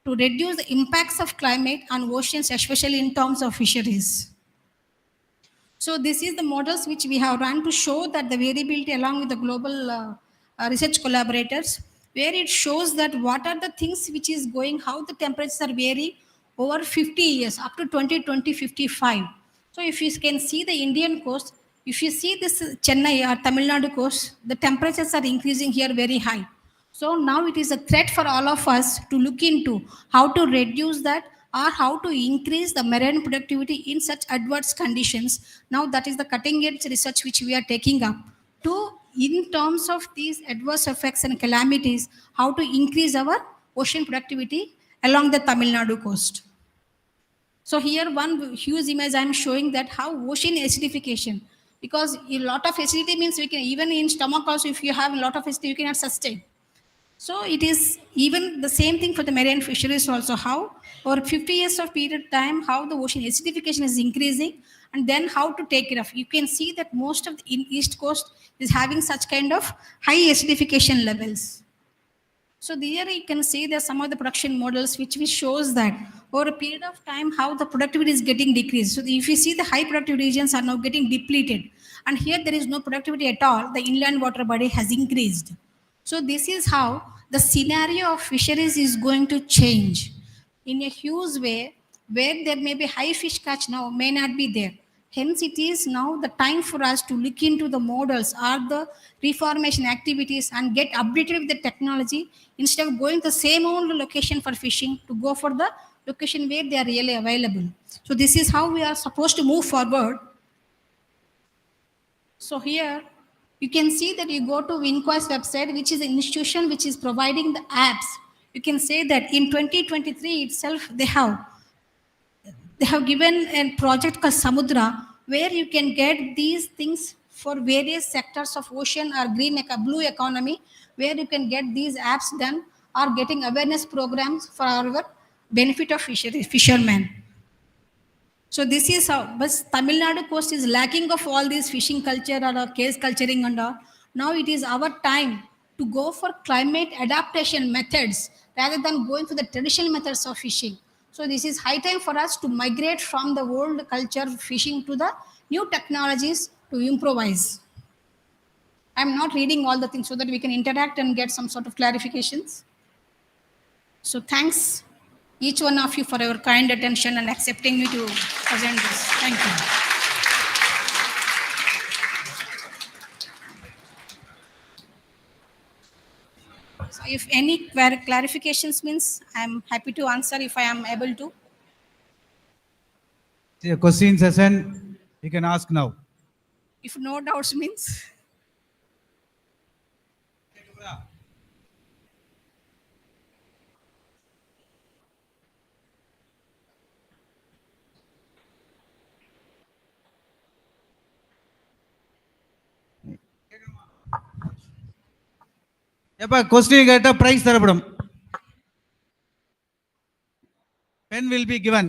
to reduce the impacts of climate on oceans, especially in terms of fisheries. So this is the models which we have run to show that the variability along with the global research collaborators, where it shows that what are the things which is going, how the temperatures are varying over 50 years up to 2020, 55. So if you can see the Indian coast, if you see this Chennai or Tamil Nadu coast, the temperatures are increasing here very high. So now it is a threat for all of us to look into how to reduce that or how to increase the marine productivity in such adverse conditions. Now that is the cutting edge research which we are taking up to, in terms of these adverse effects and calamities, how to increase our ocean productivity along the Tamil Nadu coast. So here one huge image I am showing that how ocean acidification, because a lot of acidity means we can, even in stomach also if you have a lot of acidity you cannot sustain. So it is even the same thing for the marine fisheries also, how over 50 years of period of time, how the ocean acidification is increasing, and then how to take it off. You can see that most of the east coast is having such kind of high acidification levels. So there you can see that some of the production models which shows that over a period of time how the productivity is getting decreased. So if you see the high productive regions are now getting depleted, and here there is no productivity at all, the inland water body has increased. So this is how the scenario of fisheries is going to change in a huge way, where there may be high fish catch now may not be there. Hence, it is now the time for us to look into the models or the reformation activities and get updated with the technology instead of going to the same old location for fishing, to go for the location where they are really available. So this is how we are supposed to move forward. So here You can see that you go to Winquest website, which is an institution which is providing the apps. You can say that in 2023 itself, they have given a project called Samudra, where you can get these things for various sectors of ocean or blue economy, where you can get these apps done, or getting awareness programs for our benefit of fishermen. So this is how, but Tamil Nadu coast is lacking of all this fishing culture or case culturing and all. Now it is our time to go for climate adaptation methods rather than going for the traditional methods of fishing. So this is high time for us to migrate from the old culture of fishing to the new technologies to improvise. I'm not reading all the things so that we can interact and get some sort of clarifications. So thanks each one of you for your kind attention and accepting me to present this. Thank you. So if any clarifications means, I'm happy to answer if I am able to. The question session, you can ask now. If no doubts means. Question கேட்ட prize தரப்படும். Pen will be given.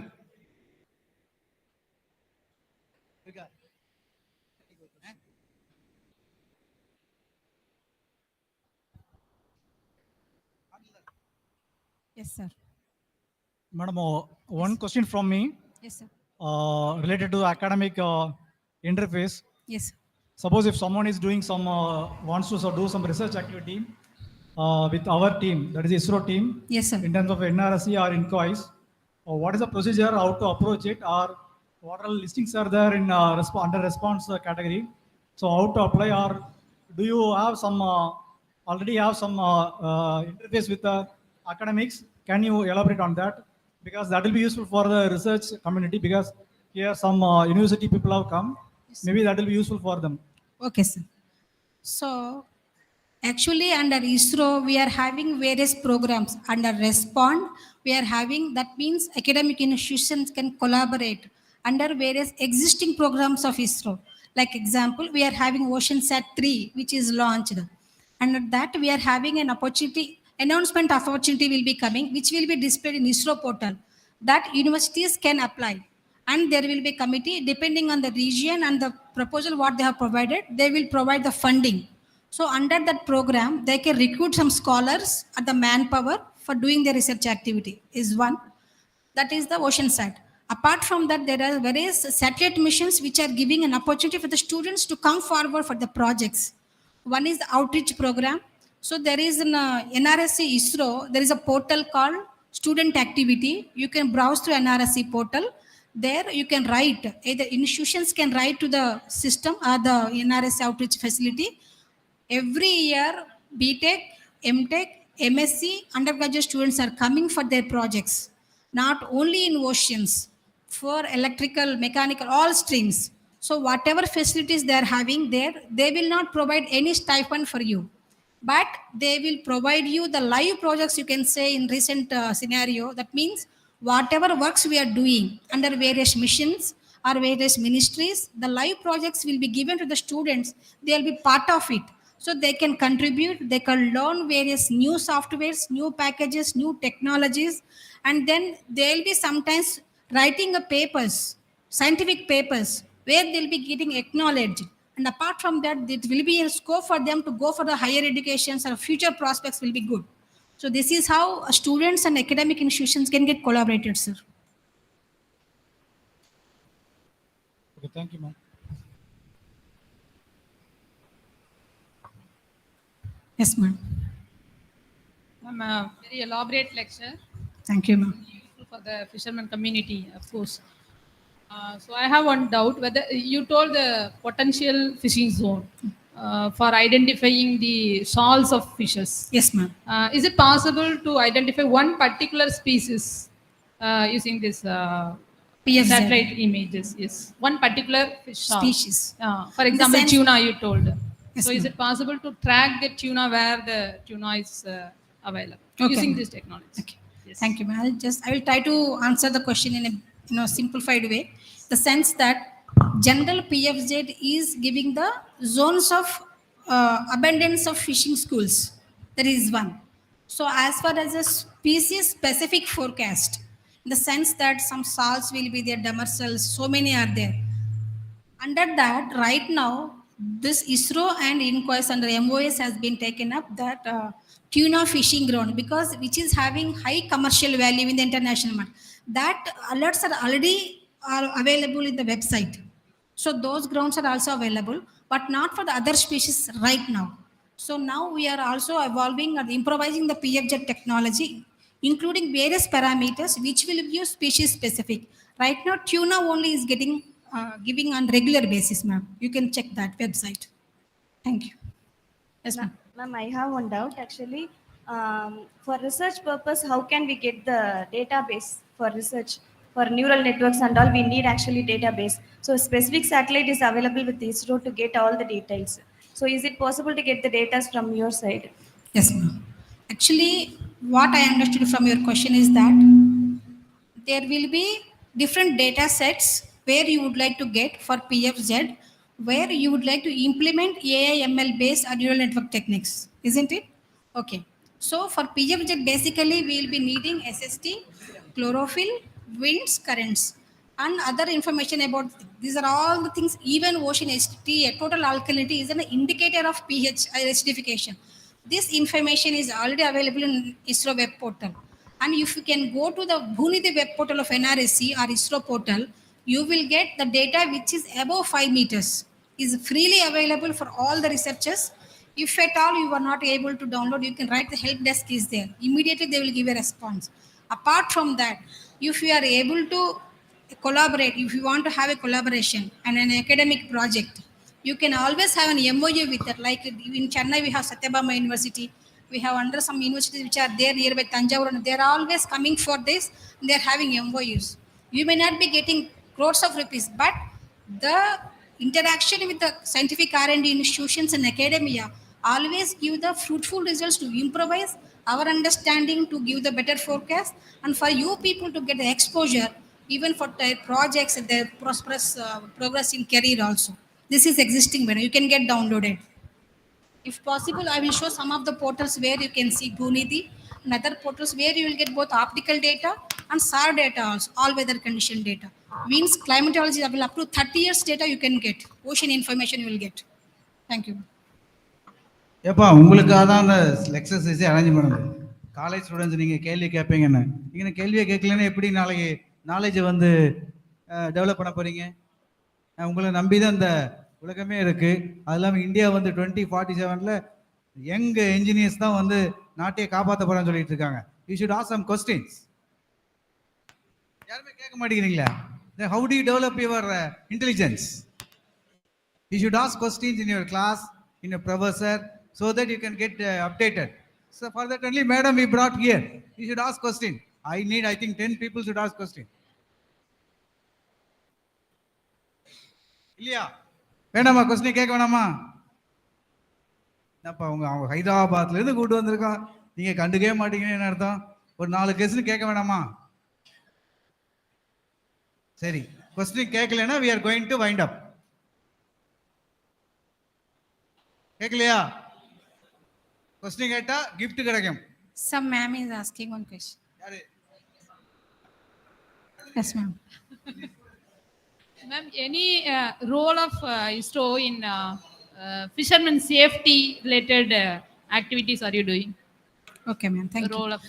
Yes, sir. Madam, one question from me. Yes, sir. Related to academic interface. Yes. Suppose if someone is doing some wants to do some research activity with our team, that is ISRO team. Yes, sir. In terms of NRSC or inquiries, what is the procedure, how to approach it, or what all listings are there in under response category? So how to apply, or do you have some already have some interface with the academics? Can you elaborate on that? Because that will be useful for the research community, because here some university people have come. Yes. Maybe that will be useful for them. Okay, sir. So actually under ISRO, we are having various programs. Under Respond, we are having, that means academic institutions can collaborate under various existing programs of ISRO. Like example, we are having OceanSat 3, which is launched. Under that, we are having an opportunity, announcement opportunity will be coming, which will be displayed in ISRO portal, that universities can apply. And there will be a committee, depending on the region and the proposal what they have provided, they will provide the funding. So under that program, they can recruit some scholars at the manpower for doing their research activity is one. That is the OceanSat. Apart from that, there are various satellite missions which are giving an opportunity for the students to come forward for the projects. One is the outreach program. So there is an NRSC ISRO, there is a portal called Student Activity. You can browse through NRSC portal. There you can write, either institutions can write to the system or the NRSC outreach facility. Every year, BTech, MTech, MSc, undergraduate students are coming for their projects, not only in oceans, for electrical, mechanical, all streams. So whatever facilities they are having there, they will not provide any stipend for you, but they will provide you the live projects, you can say in recent scenario. That means whatever works we are doing under various missions or various ministries, the live projects will be given to the students. They will be part of it. So they can contribute, they can learn various new softwares, new packages, new technologies, and then they'll be sometimes writing a papers, scientific papers, where they'll be getting acknowledged. And apart from that, it will be a scope for them to go for the higher educations, and future prospects will be good. So this is how students and academic institutions can get collaborated, sir. Okay, thank you, ma'am. Yes, ma'am. Ma'am, a very elaborate lecture. Thank you, ma'am. Useful for the fisherman community, of course. So I have one doubt, whether you told the potential fishing zone for identifying the shoals of fishes. Yes, ma'am. Is it possible to identify one particular species using this PFZ. satellite images? Yes, one particular fish shoal. Species. For example, sense- tuna, you told. Yes, So is ma'am. it possible to track the tuna where the tuna is available Okay, using ma'am. this technology? Okay. Yes. Thank you, ma'am. I will try to answer the question in a simplified way. The sense that general PFZ is giving the zones of abundance of fishing schools. That is one. So as far as a species specific forecast, in the sense that some salts will be there, demersals, so many are there. Under that, right now, this ISRO and inquest under MOS has been taken up that tuna fishing ground because which is having high commercial value in the international market. That alerts are already available in the website. So those grounds are also available, but not for the other species right now. So now we are also evolving and improvising the PFJ technology, including various parameters which will give species specific. Right now, tuna only is getting giving on regular basis, ma'am. You can check that website. Thank you. Yes, ma'am. Ma'am, I have one doubt actually. For research purpose, how can we get the database for research? For neural networks and all, we need actually database. So specific satellite is available with ISRO to get all the details. So is it possible to get the data from your side? Yes, ma'am. Actually, what I understood from your question is that there will be different data sets where you would like to get for PFZ, where you would like to implement AI ML based or neural network techniques, isn't it? Okay. So for PFZ, basically we will be needing SST, chlorophyll, winds, currents, and other information about these are all the things. Even ocean HT, total alkalinity, is an indicator of pH acidification. This information is already available in ISRO web portal. And if you can go to the Bhunidhi web portal of NRSC or ISRO portal, you will get the data which is above 5 meters. Is freely available for all the researchers. If at all you are not able to download, you can write the help desk is there. Immediately they will give a response. Apart from that, if you are able to collaborate, if you want to have a collaboration and an academic project, you can always have an MOU with that. Like in Chennai, we have Satyabama University. We have under some universities which are there nearby Tanjavur, and they are always coming for this. They are having MOUs. You may not be getting crores of rupees, but the interaction with the scientific R&D institutions and academia always give the fruitful results to improvise our understanding, to give the better forecast, and for you people to get the exposure even for their projects and their prosperous progress in career also. This is existing, madam. You can get downloaded. If possible, I will show some of the portals where you can see Bhunidhi and other portals where you will get both optical data and SAR data also, all weather condition data. Means climatology level up to 30 years data you can get. Ocean information you will get. Thank you. ஏப்பா உங்களுக்காக தான் அந்த எக்ஸசைஸே arrange பண்ணுது. College students நீங்கள் கேள்வி கேட்பீங்கன்னு நீங்கள் கேள்வியை கேட்கலன்னா எப்படி நாளைக்கு நாலேஜை வந்து டெவலப் பண்ண போகிறீங்க? உங்களை நம்பி தான் இந்த உலகமே இருக்குது. அது இல்லாமல் இந்தியா வந்து 2047 யங் என்ஜினியர்ஸ் தான் வந்து நாட்டையே காப்பாற்ற போகிறான்னு சொல்லிட்டு இருக்காங்க. You should ask some questions. யாருமே கேட்க மாட்டேங்கிறீங்களா? How do you develop your intelligence? You should ask questions in your class, in a professor, so that you can get updated. So for that only, madam, we brought here. You should ask question. I think 10 people should ask question. இல்லையா? வேண்டாமா? Question கேட்க வேணாமா? என்னப்பா அவங்க ஹைதராபாத்ல இருந்து கூட்டு வந்திருக்கான், நீங்க கண்டுக்கவே மாட்டீங்கன்னு அர்த்தம். ஒரு 4 கொஸ்டின் கேட்க வேணாமா? சரி, கொஸ்டின் கேட்கலன்னா we are going to wind up. கேட்கலையா? கொஸ்டின் கேட்டா gift கிடைக்கும். Some ma'am is asking one question. யாரு? Yes, ma'am. Ma'am, any role of ISRO in fishermen safety related activities are you doing? Okay, ma'am. Thank Role you. of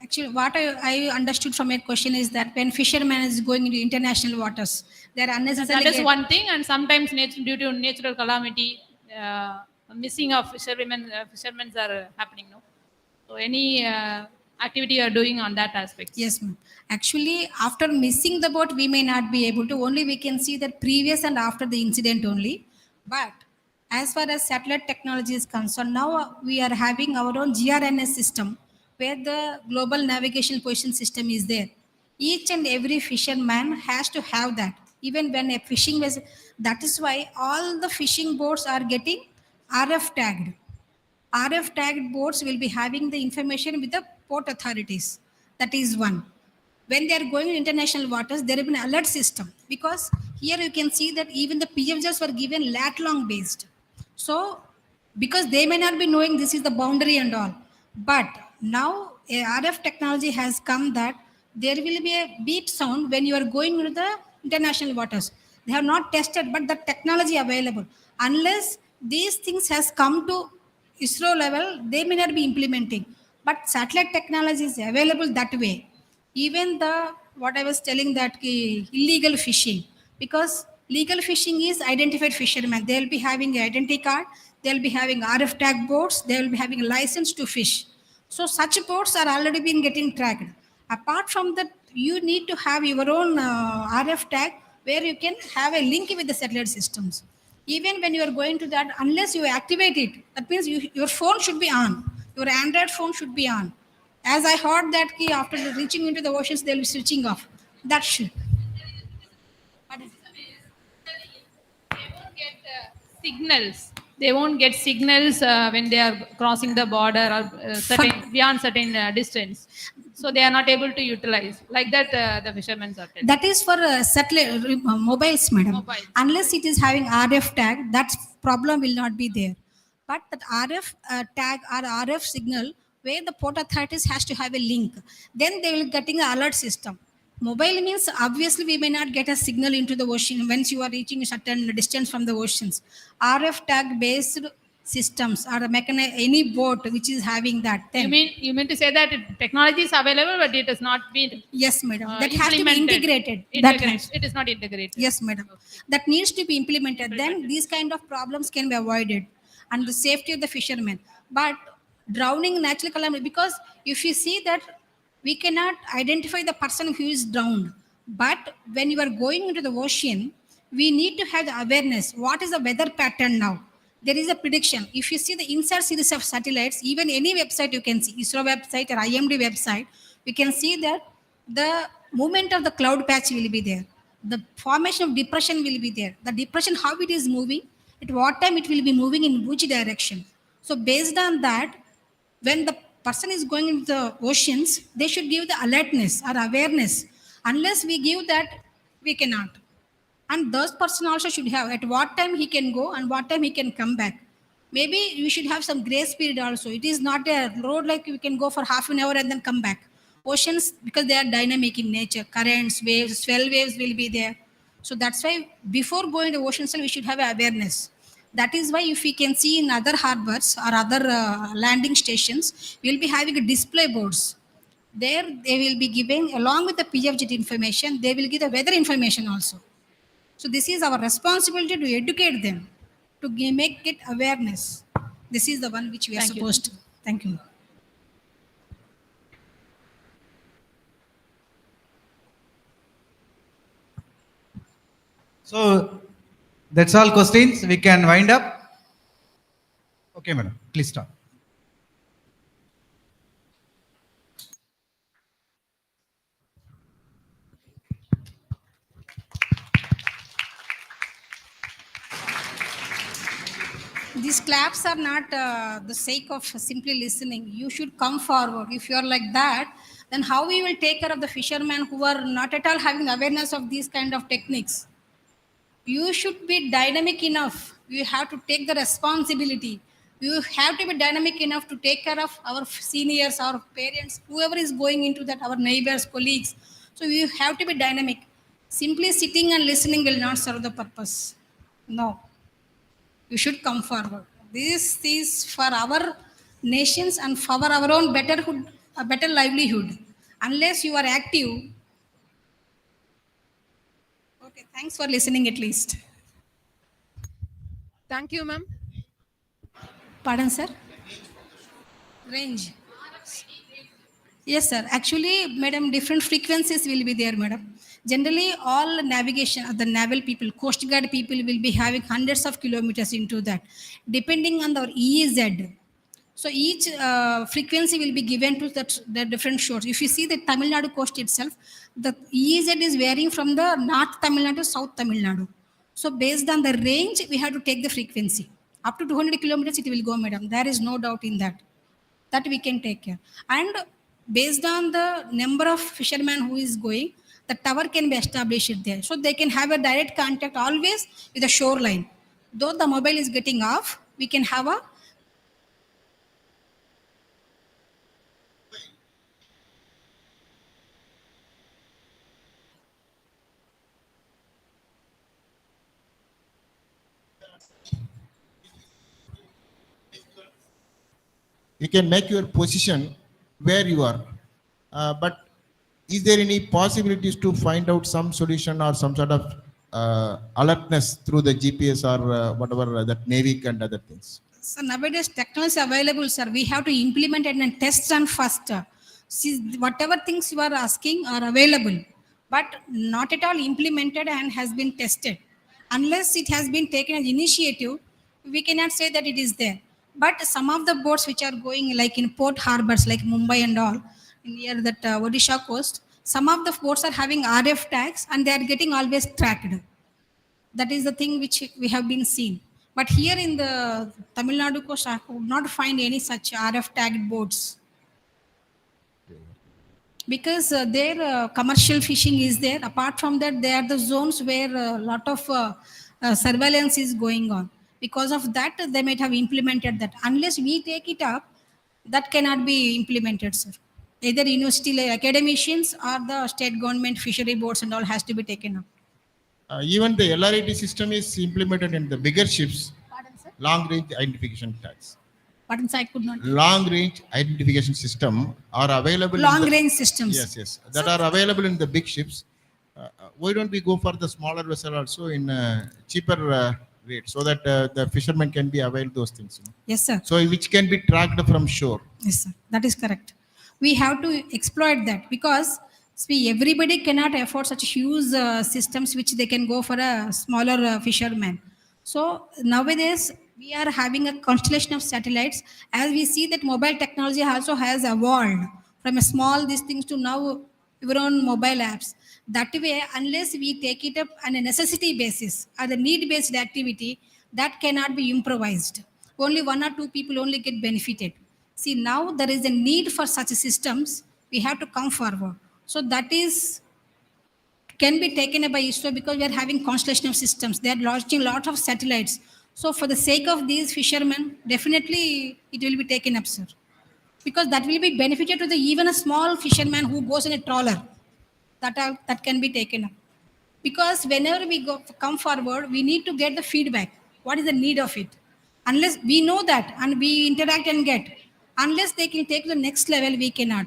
Actually, what I understood from your question is that when fisherman is going into international waters, they are unnecessarily. That is one thing, and sometimes due to natural calamity, missing of fishermen are happening. No, so any activity you are doing on that aspect? Yes, ma'am. Actually, after missing the boat, we may not be able to. Only we can see that previous and after the incident only. But as far as satellite technology is concerned, now we are having our own GRNS system, where the global navigation position system is there. Each and every fisherman has to have that. Even when a fishing vessel, that is why all the fishing boats are getting RF tagged. RF tagged boats will be having the information with the port authorities. That is one. When they are going to international waters, there will be an alert system, because here you can see that even the PFJs were given lat long based. So, because they may not be knowing this is the boundary and all, but now a RF technology has come that there will be a beep sound when you are going into the international waters. They have not tested, but the technology available. Unless these things has come to ISRO level, they may not be implementing. But satellite technology is available that way. Even the what I was telling that illegal fishing, because legal fishing is identified fishermen. They'll be having an identity card. They'll be having RF tag boats. They'll be having a license to fish. So such boats are already been getting tracked. Apart from that, you need to have your own RF tag where you can have a link with the satellite systems. Even when you are going to that, unless you activate it, that means your phone should be on. Your Android phone should be on. As I heard that key after reaching into the oceans, they'll be switching off. That should. Signals. They won't get signals when they are crossing the border or beyond certain distance. So they are not able to utilize. Like that, the fishermen are telling. That is for satellite mobiles, madam. Mobiles. Unless it is having RF tag, that problem will not be there. But that RF tag or RF signal, where the port authorities has to have a link, then they will getting an alert system. Mobile means obviously we may not get a signal into the ocean once you are reaching a certain distance from the oceans. RF tag based systems or any boat which is having that. Then You mean to say that technology is available, but it has not been. Yes, madam. That has to be integrated. It is not integrated. Yes, madam. Okay. That needs to be implemented. Then these kind of problems can be avoided, and the safety of the fishermen. But drowning natural calamity, because if you see that we cannot identify the person who is drowned. But when you are going into the ocean, we need to have the awareness. What is the weather pattern now? There is a prediction. If you see the insert series of satellites, even any website you can see, ISRO website or IMD website, you can see that the movement of the cloud patch will be there. The formation of depression will be there. The depression, how it is moving, at what time it will be moving in which direction. So based on that, when the person is going into the oceans, they should give the alertness or awareness. Unless we give that, we cannot. And those person also should have at what time he can go and what time he can come back. Maybe you should have some grace period also. It is not a road like you can go for half an hour and then come back. Oceans, because they are dynamic in nature, currents, waves, swell waves will be there. So that's why before going to oceans, we should have awareness. That is why if we can see in other harbors or other landing stations, we will be having a display boards. There they will be giving, along with the PFJT information, they will give the weather information also. So this is our responsibility to educate them, to make it awareness. This is the one which we are supposed to. Thank you. So that's all questions. We can wind up. Okay, madam. Please start. These claps are not the sake of simply listening. You should come forward. If you are like that, then how we will take care of the fishermen who are not at all having awareness of these kind of techniques? You should be dynamic enough. You have to take the responsibility. You have to be dynamic enough to take care of our seniors, our parents, whoever is going into that, our neighbors, colleagues. So you have to be dynamic. Simply sitting and listening will not serve the purpose. No. You should come forward. This is for our nations and for our own betterhood, a better livelihood. Unless you are active. Okay, thanks for listening at least. Thank you, ma'am. Pardon, sir? Range. Yes, sir. Actually, madam, different frequencies will be there, madam. Generally, all navigation, the naval people, Coast Guard people will be having hundreds of kilometers into that, depending on the EZ. So each frequency will be given to the different shores. If you see the Tamil Nadu coast itself, the EZ is varying from the North Tamil Nadu to South Tamil Nadu. So based on the range, we have to take the frequency. Up to 200 kilometers it will go, madam. There is no doubt in that. That we can take care. And based on the number of fishermen who is going, the tower can be established there. So they can have a direct contact always with the shoreline. Though the mobile is getting off, we can have a you can make your position where you are. But is there any possibilities to find out some solution or some sort of alertness through the GPS or whatever that Navy and other things? So nowadays technology is available, sir. We have to implement it and test and first. See, whatever things you are asking are available, but not at all implemented and has been tested. Unless it has been taken as initiative, we cannot say that it is there. But some of the boats which are going like in port harbors like Mumbai and all, near that Odisha coast, some of the boats are having RF tags and they are getting always tracked. That is the thing which we have been seen. But here in the Tamil Nadu coast, I could not find any such RF tagged boats. Because their commercial fishing is there. Apart from that, they are the zones where a lot of surveillance is going on. Because of that, they might have implemented that. Unless we take it up, that cannot be implemented, sir. Either university academicians or the state government fishery boards and all has to be taken up. Even the LRIT system is implemented in the bigger ships. Pardon, sir? Long range identification tags. Pardon, sir, I could not. Long range identification system are available. Long range systems. Yes, yes. That are available in the big ships. Why don't we go for the smaller vessel also in cheaper rate so that the fishermen can be availed those things? You know? Yes, sir. So which can be tracked from shore. Yes, sir. That is correct. We have to exploit that because see, everybody cannot afford such huge systems which they can go for a smaller fisherman. So nowadays we are having a constellation of satellites. As we see that mobile technology also has evolved from a small these things to now your own mobile apps. That way, unless we take it up on a necessity basis or the need-based activity, that cannot be improvised. Only one or two people only get benefited. See, now there is a need for such systems. We have to come forward. So that is can be taken up by ISRO because we are having constellation of systems. They are launching a lot of satellites. So for the sake of these fishermen, definitely it will be taken up, sir. Because that will be beneficial to the even a small fisherman who goes in a trawler. That can be taken up. Because whenever we come forward, we need to get the feedback. What is the need of it? Unless we know that and we interact and get, unless they can take the next level, we cannot.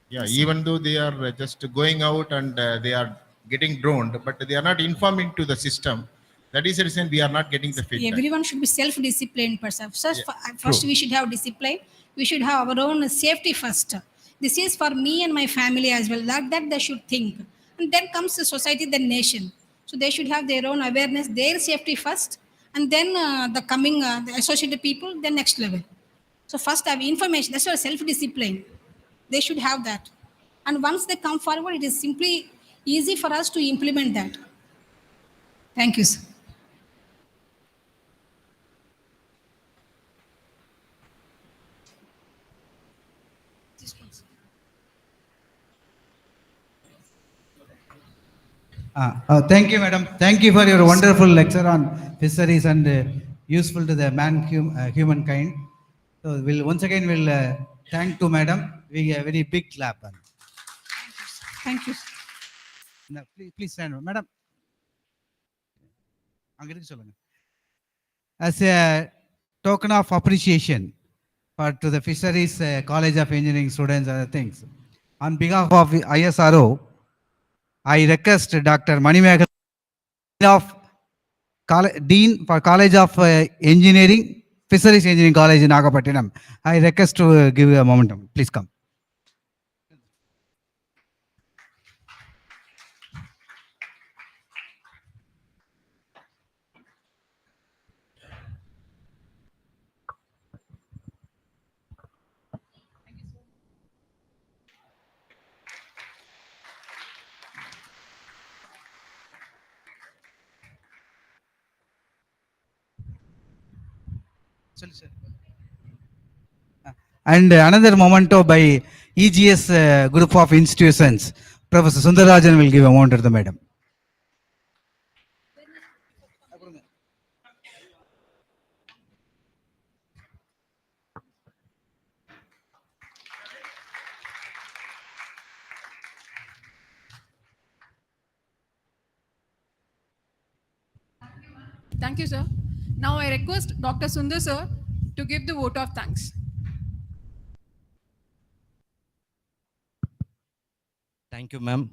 Yeah, yes, even though they are just going out and they are getting droned, but they are not informing to the system. That is the reason we are not getting the feedback. Everyone should be self-disciplined person. First, we should have discipline. We should have our own safety first. This is for me and my family as well. That they should think. And then comes the society, the nation. So they should have their own awareness, their safety first, and then the coming the associated people, then next level. So first have information. That's your self-discipline. They should have that. And once they come forward, it is simply easy for us to implement that. Thank you, sir. Thank you, madam. Thank you for your wonderful lecture on fisheries and useful to the humankind. So we'll once again thank to madam. We a very big clap. Thank you. Now, please stand, madam. As a token of appreciation to the Fisheries College of Engineering students and other things, on behalf of ISRO, I request Dr. Manimeghal, Dean for College of Engineering, Fisheries Engineering College in Nagapattinam. I request to give a momentum. Please come. And another memento by EGS group of institutions. Professor Sundarajan will give a memento to the madam. Thank you, sir. Now I request Dr. Sundar, sir, to give the vote of thanks. Thank you, ma'am.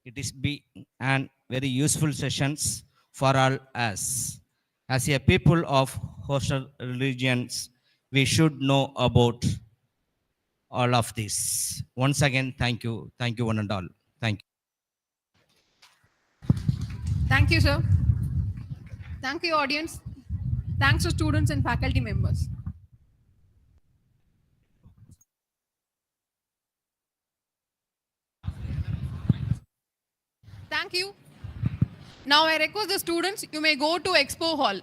It is been an very useful sessions for all us. As a people of hostile religions, we should know about all of this. Once again, thank you. Thank you, one and all. Thank you. Thank you, sir. Thank you, audience. Thanks to students and faculty members. Thank you. Now I request the students, you may go to Expo Hall.